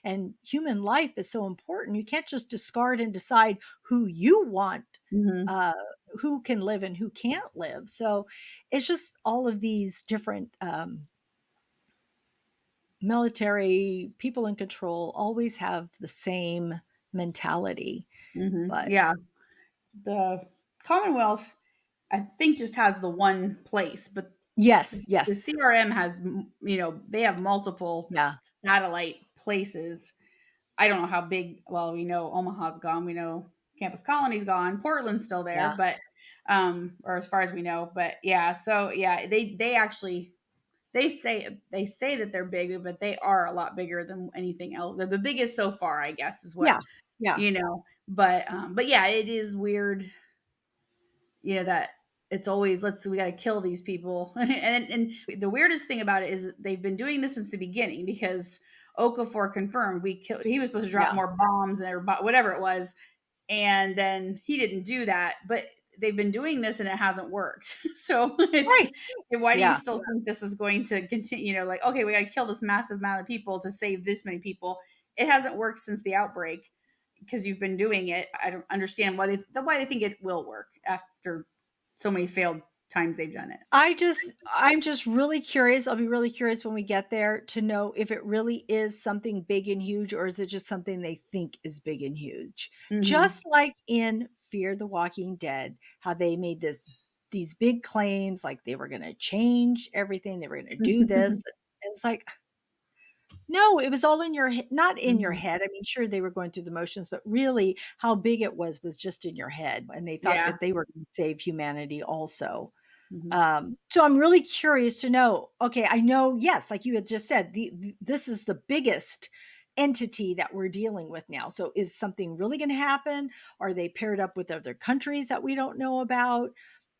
And human life is so important. You can't just discard and decide who you want, Mhm. uh, who can live and who can't live. So it's just all of these different military people in control always have the same mentality. Mhm. But Yeah. The Commonwealth, I think, just has the one place, but yes, the yes, CRM has, they have multiple yeah, satellite places. I don't know how big. Well, we know Omaha's gone. We know Campus Colony's gone. Portland's still there, yeah, but or as far as we know. But yeah, so yeah, they actually they say that they're big, but they are a lot bigger than anything else. They're the biggest so far, I guess, is what yeah, yeah. you know. But yeah, it is weird, that it's always, we got to kill these people. And the weirdest thing about it is they've been doing this since the beginning, because Okafor confirmed he was supposed to drop Yeah. more bombs or whatever it was, and then he didn't do that. But they've been doing this and it hasn't worked. So Right. why do you Yeah. still think this is going to continue? Like, okay, we got to kill this massive amount of people to save this many people. It hasn't worked since the outbreak, because you've been doing it. I don't understand why they think it will work after so many failed times they've done it. I'm just really curious. I'll be really curious when we get there to know if it really is something big and huge, or is it just something they think is big and huge. Mhm. Just like in Fear the Walking Dead, how they made these big claims like they were going to change everything, they were going to do this. And it's like, no, it was all in your head, not in your Mhm. head. I mean, sure, they were going through the motions, but really how big it was just in your head. And they thought Yeah. that they were going to save humanity also. Mhm. So I'm really curious to know. Okay, I know, yes, like you had just said, this is the biggest entity that we're dealing with now. So is something really going to happen? Are they paired up with other countries that we don't know about?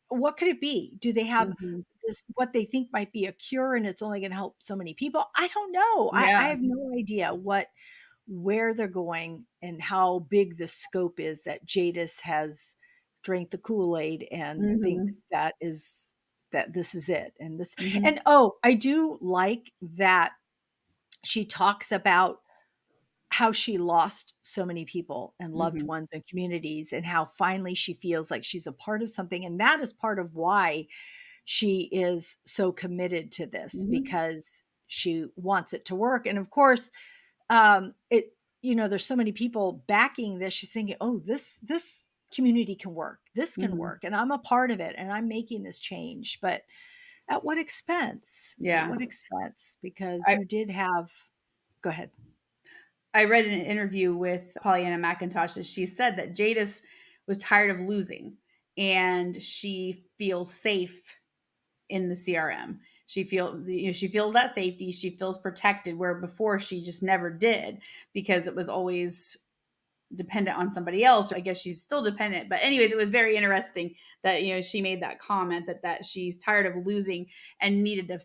What could it be? Do they have Mhm. this, what they think might be a cure, and it's only going to help so many people? I don't know. I Yeah. have no idea where they're going and how big the scope is that Jadis has drank the Kool-Aid and Mhm. thinks that this is it. And this, Mhm. and oh, I do like that she talks about how she lost so many people and loved Mhm. ones and communities, and how finally she feels like she's a part of something. And that is part of why she is so committed to this, Mhm. because she wants it to work. And of course, it, there's so many people backing this. She's thinking, oh, this community can work, this can Mhm. work, and I'm a part of it, and I'm making this change. But at what expense? At Yeah. what expense? Because I you did have, go ahead. I read in an interview with Pollyanna McIntosh that she said that Jadis was tired of losing, and she feels safe in the CRM. She feels that safety. She feels protected, where before she just never did, because it was always dependent on somebody else. I guess she's still dependent, but anyways, it was very interesting that she made that comment that she's tired of losing and needed to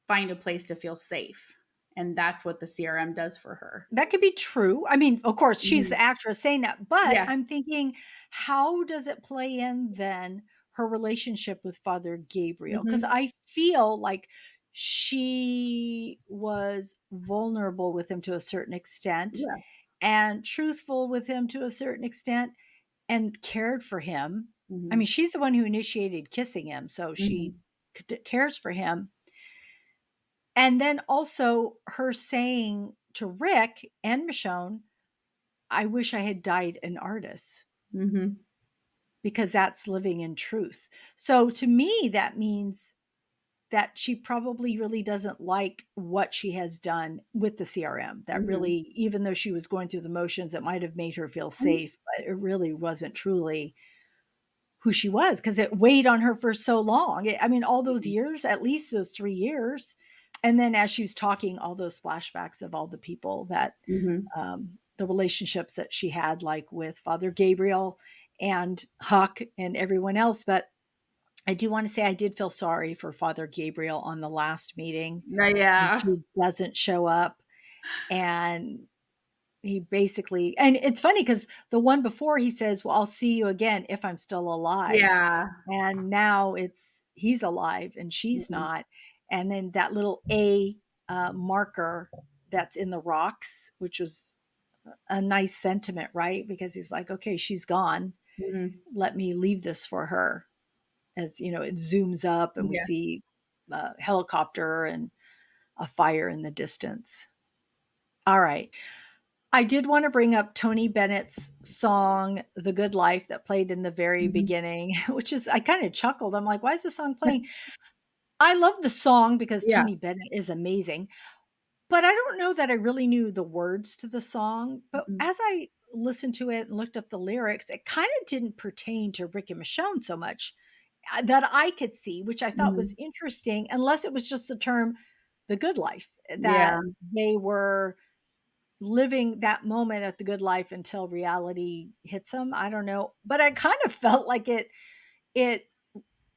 find a place to feel safe, and that's what the CRM does for her. That could be true. I mean, of course, she's the Mhm. actress saying that, but Yeah. I'm thinking, how does it play in then her relationship with Father Gabriel? Because Hmm. I feel like she was vulnerable with him to a certain extent Yeah. and truthful with him to a certain extent and cared for him. I Hmm. mean, she's the one who initiated kissing him, so she Hmm. cares for him. And then also her saying to Rick and Michonne, I wish I had died an artist, Hmm. because that's living in truth. So to me, that means that she probably really doesn't like what she has done with the CRM. That Hmm. really, even though she was going through the motions, it might have made her feel Hmm. safe, but it really wasn't truly who she was because it weighed on her for so long. I mean, all those Mhm. years, at least those 3 years. And then as she was talking, all those flashbacks of all the people that, Mhm. the relationships that she had, like with Father Gabriel and Huck and everyone else. But I do want to say I did feel sorry for Father Gabriel on the last meeting when Yeah. she doesn't show up. And he basically, and it's funny because the one before he says, "Well, I'll see you again if I'm still alive." Yeah. And now it's he's alive and she's Mhm. not. And then that little A marker that's in the rocks, which was a nice sentiment, right? Because he's like, okay, she's gone. Mhm. Let me leave this for her. As you know, it zooms up and we Yeah. see a helicopter and a fire in the distance. All right. I did want to bring up Tony Bennett's song, The Good Life, that played in the very Mhm. beginning, which is, I kind of chuckled. I'm like, why is the song playing? I love the song because Yeah. Tony Bennett is amazing, but I don't know that I really knew the words to the song. But Mhm. as I listened to it and looked up the lyrics, it kind of didn't pertain to Rick and Michonne so much that I could see, which I thought was Mhm. interesting, unless it was just the term the good life, Yeah. that they were living that moment at the good life until reality hits them. I don't know, but I kind of felt like it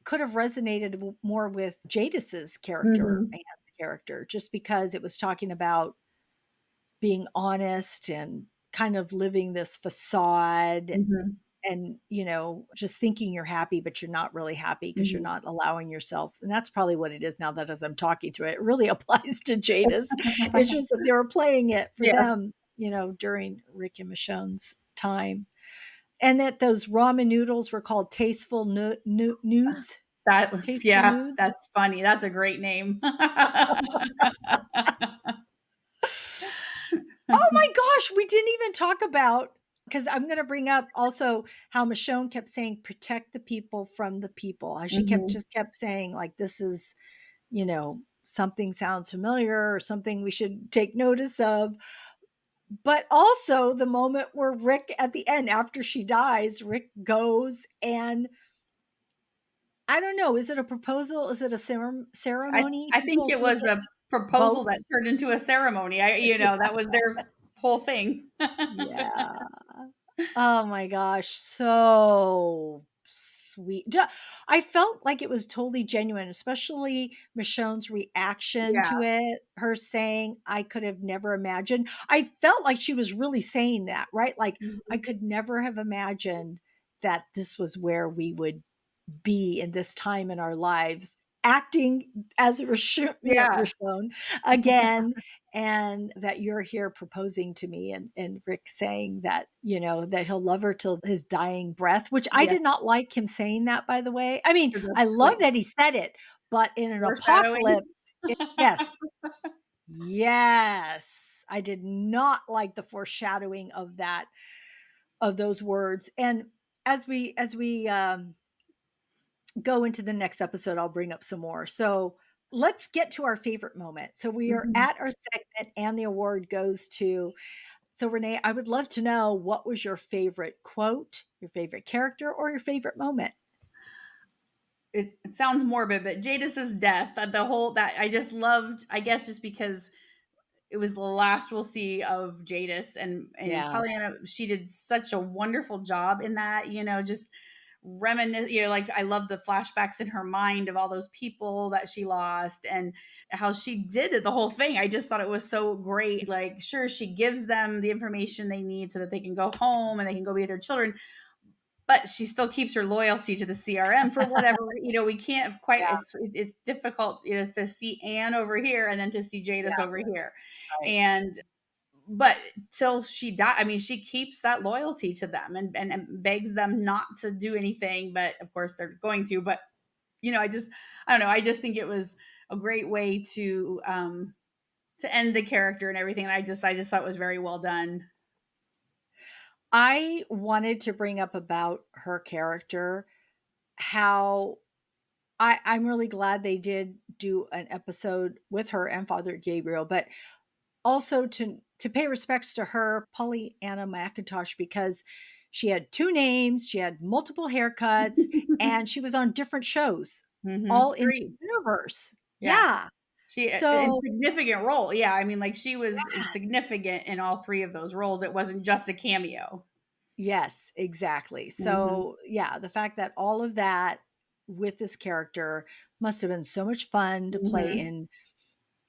could have resonated more with Jadis's character, Mhm. Anne's character, just because it was talking about being honest and kind of living this facade Mhm. and, just thinking you're happy, but you're not really happy because you're Mhm. not allowing yourself. And that's probably what it is now that as I'm talking through it, it really applies to Jadis. It's just that they were playing it for Yeah. them, during Rick and Michonne's time. And that those ramen noodles were called tasteful nudes. That was Tasteful yeah, nudes. that's funny. That's a great name. Oh my gosh, we didn't even talk about, because I'm going to bring up also how Michonne kept saying, protect the people from the people. How she Mhm. just kept saying, like, this is, something sounds familiar or something we should take notice of. But also the moment where Rick, at the end, after she dies, Rick goes and I don't know, is it a proposal? Is it a I ceremony? I think People it take was it a proposal both. that turned into a ceremony. That was their whole thing. Yeah. Oh my gosh, so sweet. I felt like it was totally genuine, especially Michonne's reaction Yeah. to it, her saying, "I could have never imagined." I felt like she was really saying that, right? Like, I Mhm. could never have imagined that this was where we would be in this time in our lives, acting as Yeah. Rashomon again, and that you're here proposing to me, and Rick saying that, that he'll love her till his dying breath, which I Yeah. did not like him saying that, by the way. I mean, 'Cause I that's love like that he said it, but in an foreshadowing. apocalypse, yes, yes, I did not like the foreshadowing of that, of those words. And as we go into the next episode, I'll bring up some more. So let's get to our favorite moment. So we are Mhm. at our segment, and the award goes to. So, Renee, I would love to know, what was your favorite quote, your favorite character, or your favorite moment? It sounds morbid, but Jadis's death, the whole that I just loved, I guess just because it was the last we'll see of Jadis and Yeah. Pollyanna. She did such a wonderful job in that, just reminisce, like I love the flashbacks in her mind of all those people that she lost and how she did it, the whole thing. I just thought it was so great. Like, sure, she gives them the information they need so that they can go home and they can go be with their children, but she still keeps her loyalty to the CRM for whatever, we can't quite, Yeah. it's difficult, to see Anne over here and then to see Jadis Yeah. over here. Right. And but till she died, I mean, she keeps that loyalty to them and begs them not to do anything, but of course they're going to. But I don't know. I just think it was a great way to end the character and everything. And I just thought it was very well done. I wanted to bring up about her character, how I'm really glad they did do an episode with her and Father Gabriel, but also to pay respects to her, Pollyanna McIntosh, because She had 2 names, she had multiple haircuts, and she was on different shows, all Mhm. in 3. the universe. Yeah. Yeah. She in So significant role. Yeah, I mean, like, she was yeah. significant in all 3 of those roles. It wasn't just a cameo. Yes, exactly. Mhm. So, yeah, the fact that all of that with this character must have been so much fun to play Mhm. in,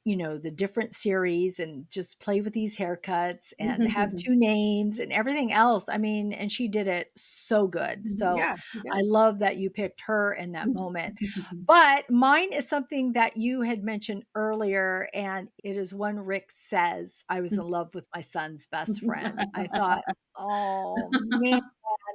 the different series and just play with these haircuts and have 2 names and everything else. I mean, and she did it so good. So, Yeah, she I did. love that you picked her in that moment. But mine is something that you had mentioned earlier, and it is one Rick says, "I was in love with my son's best friend." I thought, "Oh, man."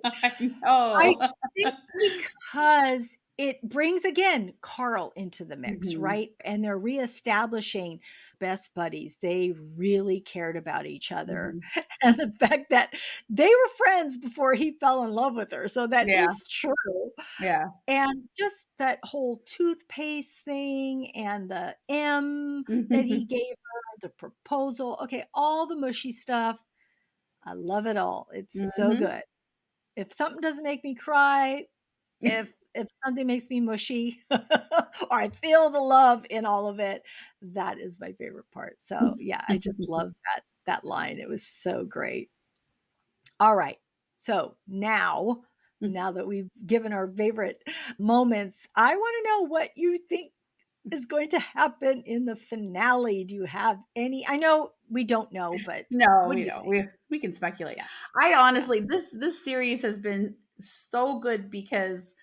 I I know. think because it brings, again, Carl into the mix, Mhm. right? And they're reestablishing best buddies. They really cared about each other. Mhm. And the fact that they were friends before he fell in love with her. So that Yeah, is true. yeah. And just that whole toothpaste thing and the M that he gave her, the proposal. Okay, all the mushy stuff. I love it all. It's so Mhm. good. If something doesn't make me cry, if something makes me mushy, or I feel the love in all of it, that is my favorite part. So, yeah, I just love that line. It was so great. All right. So, now that we've given our favorite moments, I wanna know what you think is going to happen in the finale. Do you have any I know we don't know, but No, what do we you don't. think? We can speculate. Yeah, I yeah, honestly this series has been so good because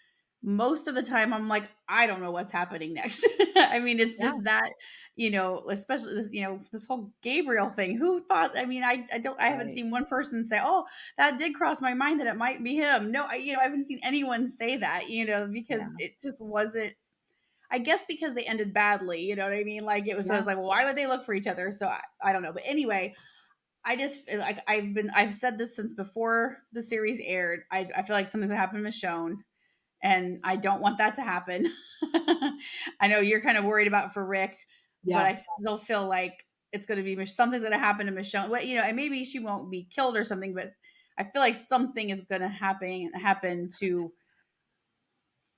most of the time I'm like, I don't know what's happening next. I mean, it's yeah, just that, especially this, this whole Gabriel thing. Who thought? I mean, I haven't right. seen one person say, "Oh, that did cross my mind that it might be him." No, I haven't seen anyone say that, Yeah, because it just wasn't. I guess because they ended badly, you know what I mean? Like it was, so I yeah, was like, well, why would they look for each other? So I don't know. But anyway, I just feel like I've said this since before the series aired. I feel like something's gonna happen to Michonne, and I don't want that to happen. I know you're kind of worried about for Rick, but yeah. I still feel like it's gonna be something's gonna happen to Michonne. Well, and maybe she won't be killed or something, but I feel like something is gonna happen to.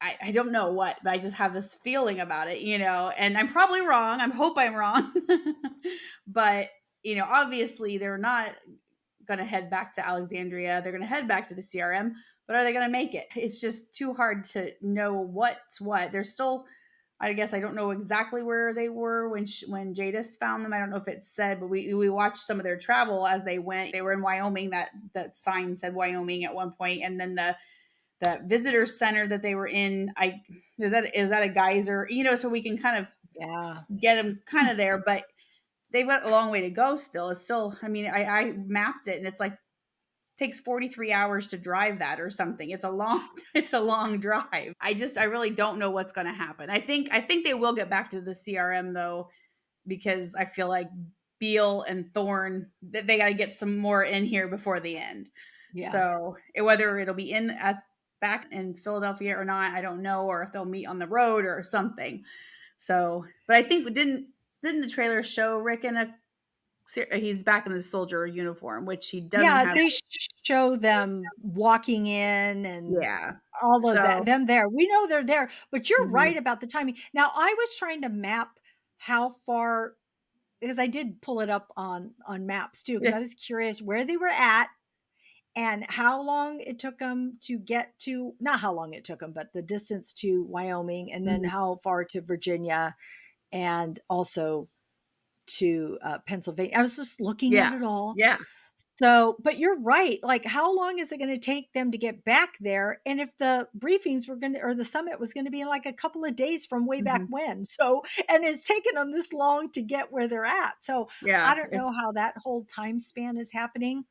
I don't know what, but I just have this feeling about it, and I'm probably wrong. I hope I'm wrong. But, obviously they're not going to head back to Alexandria. They're going to head back to the CRM, but are they going to make it? It's just too hard to know what's what. They're still, I guess I don't know exactly where they were when Jadis found them. I don't know if it said, but we watched some of their travel as they went. They were in Wyoming. That sign said Wyoming at one point, and then the visitor center that they were in. I is that a geyser? So we can kind of Yeah. get them kind of there, but they've got a long way to go still. It's still, I mean, I mapped it and it's like takes 43 hours to drive that or something. It's a long it's a long drive. I really don't know what's going to happen. I think they will get back to the CRM though, because I feel like Beale and Thorne that they got to get some more in here before the end. Yeah. So whether it'll be in at back in Philadelphia or not, I don't know, or if they'll meet on the road or something. So, but I think didn't the trailer show Rick in he's back in his soldier uniform, which he doesn't Yeah, have. they show them walking in and Yeah. all of that So, them there. We know they're there, but you're right mhm. about the timing. Now, I was trying to map how far because I did pull it up on maps too, because Yeah. I was curious where they were at and how long it took them to get to not how long it took them, but the distance to Wyoming and then Mhm. how far to Virginia and also to, Pennsylvania. I was just looking at Yeah. it all. Yeah. So, but you're right. Like, how long is it going to take them to get back there? And if the briefings were going to, or the summit was going to be in like a couple of days from way back Mhm. when. So, and it's taken them this long to get where they're at. So, I Yeah. don't know how that whole time span is happening.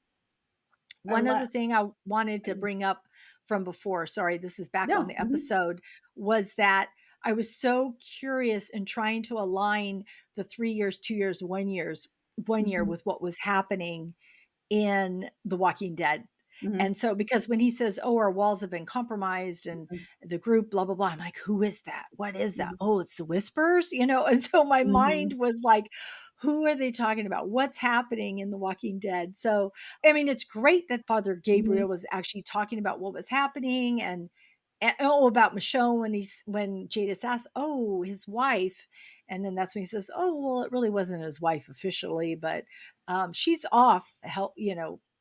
I One other let thing I wanted to bring up from before, sorry, this is back on no. the Mhm. episode, was that I was so curious in trying to align the 3 years, 2 years, 1 year Mhm. with what was happening in The Walking Dead. Mhm. And so because when he says, "Oh, our walls have been compromised and Mhm. the group blah blah blah," I'm like, "Who is that? What is that? Mhm. Oh, it's the Whispers," And so my mind Mhm. was like, "Who are they talking about? What's happening in The Walking Dead?" So, I mean, it's great that Father Mhm. Gabriel was actually talking about what was happening and about Michonne when Jadis asked, "Oh, his wife," and then that's when he says, "Oh, well, it really wasn't his wife officially, but she's off help,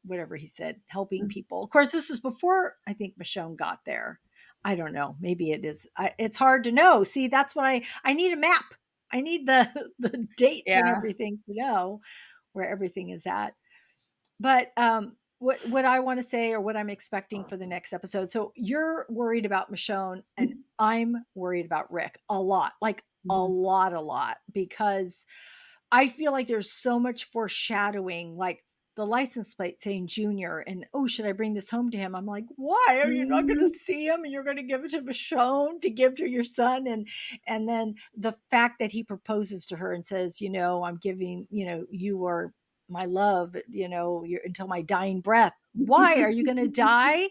whatever he said, helping Mhm. people." Of course, this was before I think Michonne got there. I don't know. Maybe it is. It's hard to know. See, that's what I need a map. I need the the dates and Yeah. everything to know where everything is at. But what I want to say or what I'm expecting for the next episode. So you're worried about Michonne, and Mhm. I'm worried about Rick a lot, like Mhm. a lot, because I feel like there's so much foreshadowing, like the license plate saying Junior, and oh, should I bring this home to him? I'm like, why are you not going to Mhm. see him and you're going to give it to Michonne to give to your son? And then the fact that he proposes to her and says, I'm giving, you are my love, you're until my dying breath. Why are you going to die?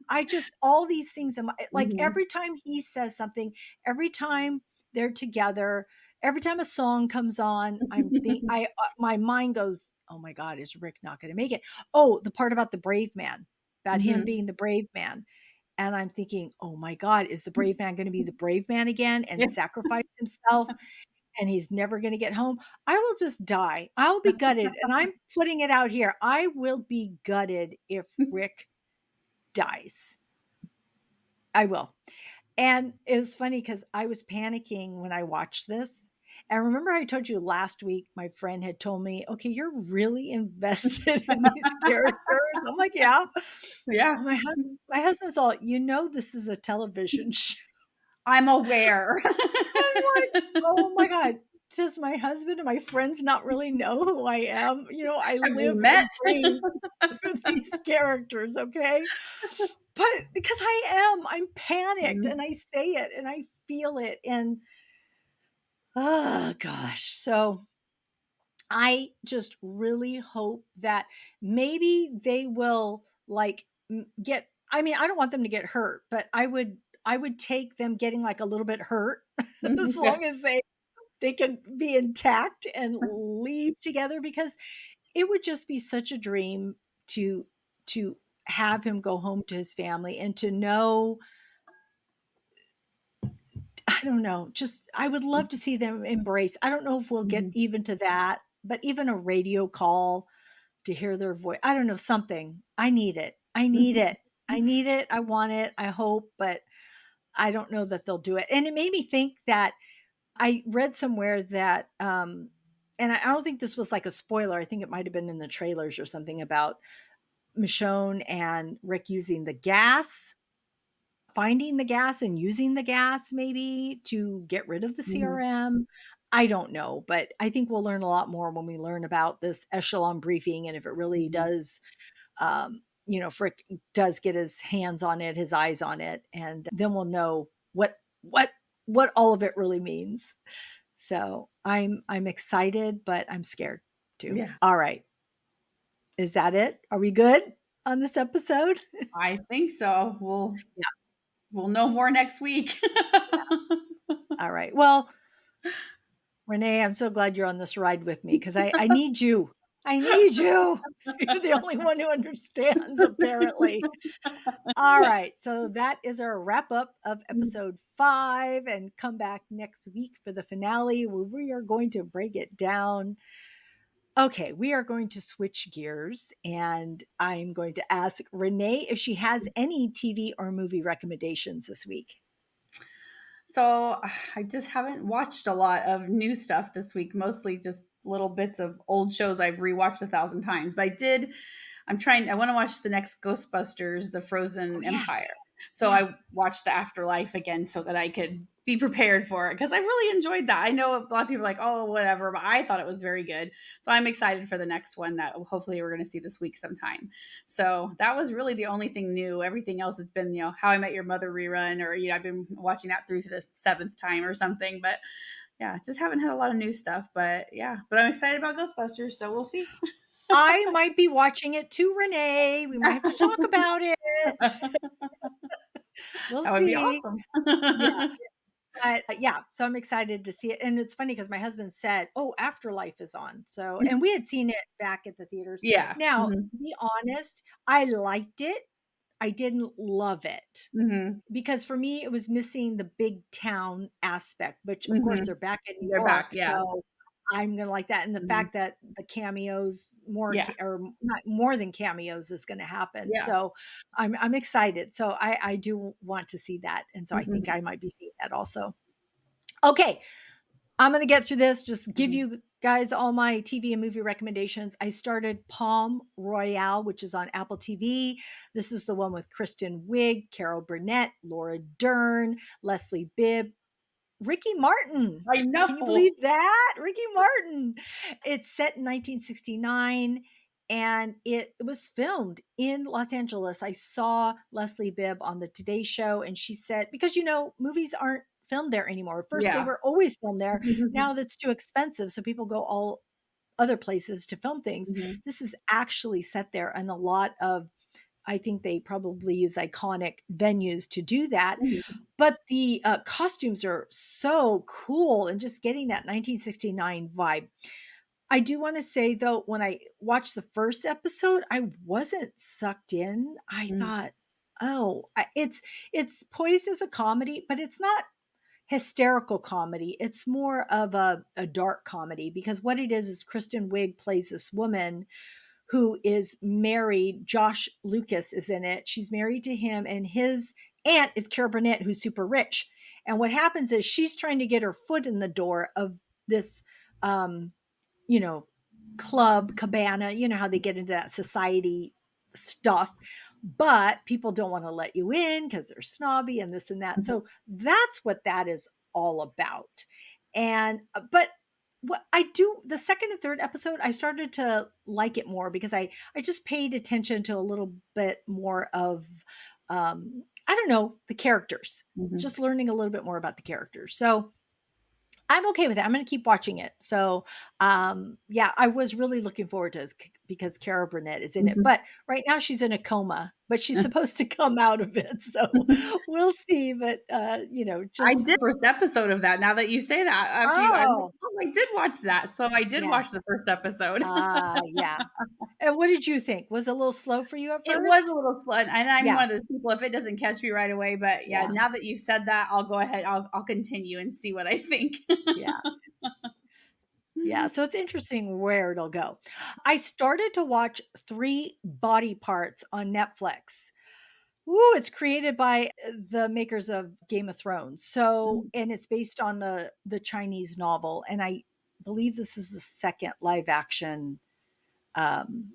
I just all these things like Mhm. every time he says something, every time they're together, every time a song comes on, my mind goes, "Oh my god, is Rick not going to make it?" Oh, the part about the brave man, about him Mhm. being the brave man. And I'm thinking, "Oh my god, is the brave man going to be the brave man again and Yeah. sacrifice himself and he's never going to get home?" I will just die. I'll be gutted, and I'm putting it out here. I will be gutted if Rick dies. I will. And it was funny because I was panicking when I watched this. And remember, I told you last week, my friend had told me, "Okay, you're really invested in these characters." I'm like, "Yeah." Yeah. My husband's all, this is a television show. I'm aware. I'm like, "Oh my God. Does my husband and my friends not really know who I am?" I Have we live met? and breathe through these characters, okay? But because I'm panicked and Mhm. I say it and I feel it. And oh gosh. So I just really hope that maybe they will like get, I mean, I don't want them to get hurt, but I would take them getting like a little bit hurt Mhm. as Yeah. long as they can be intact and leave together, because it would just be such a dream to to have him go home to his family and to know, I don't know, just I would love to see them embrace. I don't know if we'll get Mhm. even to that, but even a radio call to hear their voice. I don't know, something. I need it. I need Mhm. it. I need it. I want it. I hope, but I don't know that they'll do it. And it made me think that I read somewhere that and I don't think this was like a spoiler. I think it might have been in the trailers or something about Michonne and Rick using the gas, finding the gas and using the gas maybe to get rid of the Mhm. CRM. I don't know, but I think we'll learn a lot more when we learn about this echelon briefing and if it really Mhm. does, Frick does get his hands on it, his eyes on it, and then we'll know what what all of it really means. So I'm excited, but I'm scared too. Yeah. All right. Is that it? Are we good on this episode? I think so. We'll Yeah. we'll know more next week. All right. Well, Renee, I'm so glad you're on this ride with me because I need you. I need you. You're the only one who understands, apparently. All right. So that is our wrap up of episode 5. And come back next week for the finale where we are going to break it down. Okay. We are going to switch gears and I'm going to ask Renee if she has any TV or movie recommendations this week. So I just haven't watched a lot of new stuff this week, mostly just little bits of old shows I've rewatched 1,000 times. But I want to watch the next Ghostbusters, The Oh, Frozen yeah. Empire. So Yeah. I watched the Afterlife again so that I could be prepared for it because I really enjoyed that. I know a lot of people are like, oh, whatever, but I thought it was very good. So I'm excited for the next one that hopefully we're going to see this week sometime. So that was really the only thing new. Everything else has been, How I Met Your Mother rerun, or I've been watching that through for the seventh time or something. But yeah, just haven't had a lot of new stuff. But yeah, but I'm excited about Ghostbusters, so we'll see. I might be watching it too, Renee. We might have to talk about it. We'll That would be see. awesome. Yeah. But, yeah, so I'm excited to see it, and it's funny because my husband said, "Oh, Afterlife is on," so and we had seen it back at the theaters. Yeah. Now, Mhm. to be honest, I liked it. I didn't love it, Mhm. because for me, it was missing the big town aspect, which, of course, they're Mhm. back in New They're back, York, yeah. so I'm gonna like that, and the Mhm. fact that the cameos more Yeah. ca or not more than cameos is gonna happen, Yeah. so I'm excited, so I do want to see that, and so I think Mhm. I might be seeing that also. Okay, I'm gonna get through this, just give Mhm. you guys all my TV and movie recommendations. I started Palm Royale, which is on Apple TV. This is the one with Kristen Wiig, Carol Burnett, Laura Dern, Leslie Bibb, Ricky Martin. I Can you believe know. that? Ricky Martin. It's set in 1969 and it was filmed in Los Angeles. I saw Leslie Bibb on the Today Show and she said, because movies aren't filmed there anymore. First, they Yeah. were always filmed there. Now that's too expensive. So people go all other places to film things. Mhm. This is actually set there. And a lot of, I think they probably use iconic venues to do that, Mhm. but the, costumes are so cool and just getting that 1969 vibe. I do wanna say, though, when I watched the first episode, I wasn't sucked in. I Mhm. thought, "Oh, I it's poised as a comedy, but it's not hysterical comedy. It's more of a dark comedy," because what it is Kristen Wiig plays this woman who is married. Josh Lucas is in it. She's married to him, and his aunt is Carol Burnett, who's super rich. And what happens is she's trying to get her foot in the door of this, um, you know, club cabana. You know how they get into that society stuff, but people don't want to let you in because they're snobby and this and that. Mhm. So that's what that is all about. And but what I do the second and third episode, I started to like it more because I just paid attention to a little bit more of I don't know, the characters, Mhm. just learning a little bit more about the characters. So I'm okay with it. I'm going to keep watching it. So, yeah, I was really looking forward to it because Cara Burnett is in it. Mhm. But right now she's in a coma, but she's supposed to come out of it. So we'll see. But I just did first episode of that, now that you say that, after I'm like, oh "Oh, I did watch that." So I did yeah, watch the first episode. yeah. And what did you think? Was it a little slow for you at It was a first? little slow, and I'm Yeah, one of those people, if it doesn't catch me right away, but yeah, yeah, now that you've said that, I'll go ahead, I'll continue and see what I think. yeah. Yeah, so it's interesting where it'll go. I started to watch Three Body Parts on Netflix. Ooh, it's created by the makers of Game of Thrones. So, Mhm. and it's based on the Chinese novel, and I believe this is the second live action um,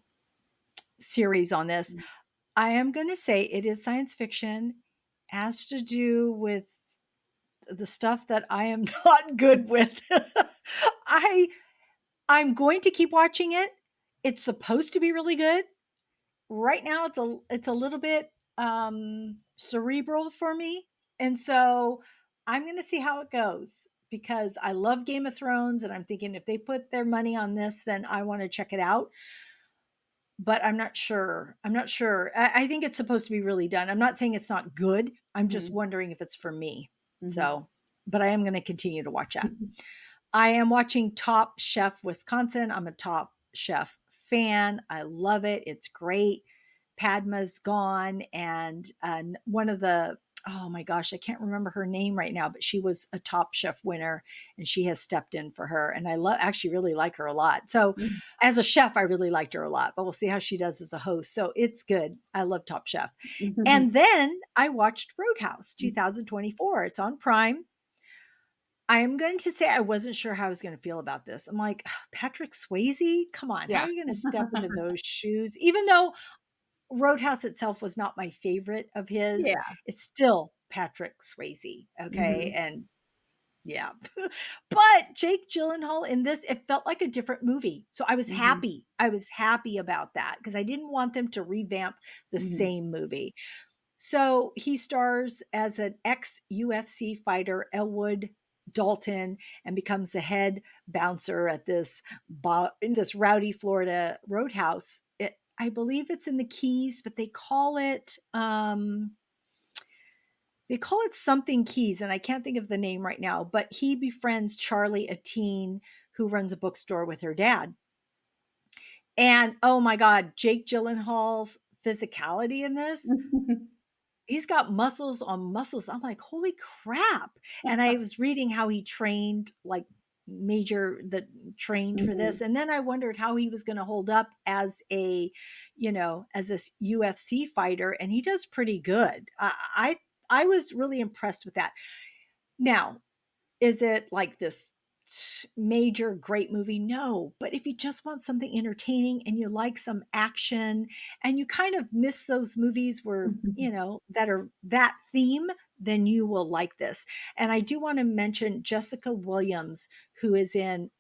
series on this. I am going to say it is science fiction, has to do with the stuff that I am not good with. I I'm going to keep watching it. It's supposed to be really good. Right now it's a little bit cerebral for me. And so I'm going to see how it goes because I love Game of Thrones and I'm thinking if they put their money on this then I want to check it out, but I'm not sure. I'm not sure. I think it's supposed to be really done. I'm not saying it's not good. I'm just Mhm. wondering if it's for me. Mhm. So, but I am going to continue to watch that. I am watching Top Chef Wisconsin. I'm a Top Chef fan. I love it. It's great. Padma's gone, and one of the oh my gosh, I can't remember her name right now, but she was a Top Chef winner, and she has stepped in for her. And I love actually really like her a lot. So Mhm. as a chef, I really liked her a lot, but we'll see how she does as a host. So it's good. I love Top Chef. And then I watched Roadhouse 2024. It's on Prime. I am going to say I wasn't sure how I was going to feel about this. I'm like, Patrick Swayze? Come on. How Yeah. are you going to step into those shoes? Even though Roadhouse itself was not my favorite of his, Yeah. it's still Patrick Swayze. Okay. Mhm. And yeah. But Jake Gyllenhaal in this, it felt like a different movie. So I was Mhm. happy. I was happy about that because I didn't want them to revamp the Mhm. same movie. So he stars as an ex UFC fighter, Elwood Dalton and becomes the head bouncer at this in this rowdy Florida roadhouse. I believe it's in the Keys, but they call it something Keys, and I can't think of the name right now. But he befriends Charlie, a teen who runs a bookstore with her dad. And oh my God, Jake Gyllenhaal's physicality in this, he's got muscles on muscles. I'm like, holy crap. And I was reading how he trained, like trained for Mhm. this. And then I wondered how he was going to hold up as as this UFC fighter. And he does pretty good. I was really impressed with that. Now, is it like this major great movie? No. But if you just want something entertaining and you like some action and you kind of miss those movies where, that are that theme, then you will like this. And I do want to mention Jessica Williams, who is in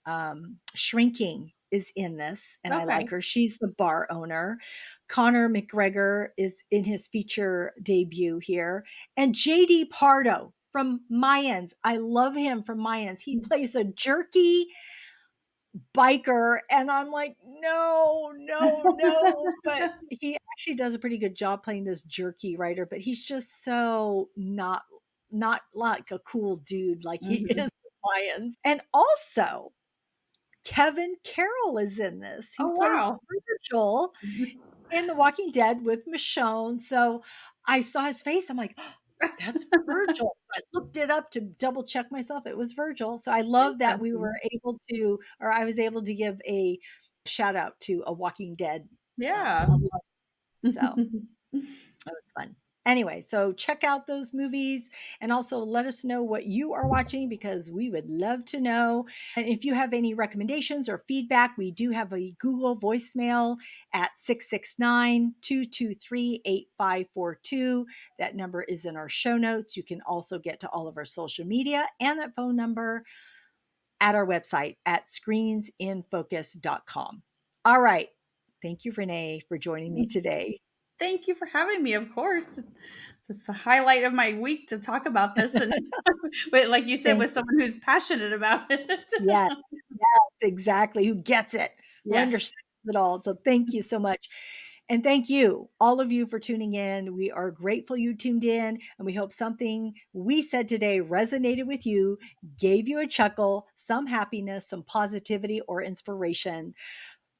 Shrinking, is in this, and I like Okay. her. She's the bar owner. Conor McGregor is in his feature debut here, and JD Pardo from Mayans. I love him from Mayans. He plays a jerky biker, and I'm like, no, no, no. But he actually does a pretty good job playing this jerky writer, but he's just so not like a cool dude like he is Mhm. in Mayans. And also Kevin Carroll is in this, who Oh, plays wow. Virgil in The Walking Dead with Michonne. So I saw his face. I'm like, oh, that's Virgil. I looked it up to double check myself. It was Virgil. So I love that we were Interesting. able to, or I was able to give a shout out to a Walking Dead Yeah. alum. So that was fun. Anyway, so check out those movies and also let us know what you are watching because we would love to know. And if you have any recommendations or feedback, we do have a Google voicemail at 669-223-8542. That number is in our show notes. You can also get to all of our social media and that phone number at our website at screensinfocus.com. All right. Thank you, Renee, for joining me today. Thank you for having me, of course. It's the highlight of my week to talk about this and but like you said, Thank with someone who's passionate about it. Yes, yes, exactly, who gets it, who Yes. understands it all, so thank you so much, and thank you, all of you for tuning in. We are grateful you tuned in, and we hope something we said today resonated with you, gave you a chuckle, some happiness, some positivity, or inspiration.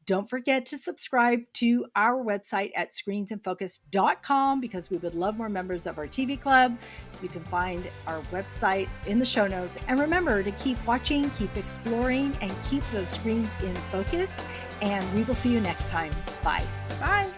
Don't forget to subscribe to our website at screensinfocus.com because we would love more members of our TV club. You can find our website in the show notes. And remember to keep watching, keep exploring, and keep those screens in focus. And we will see you next time. Bye. Bye.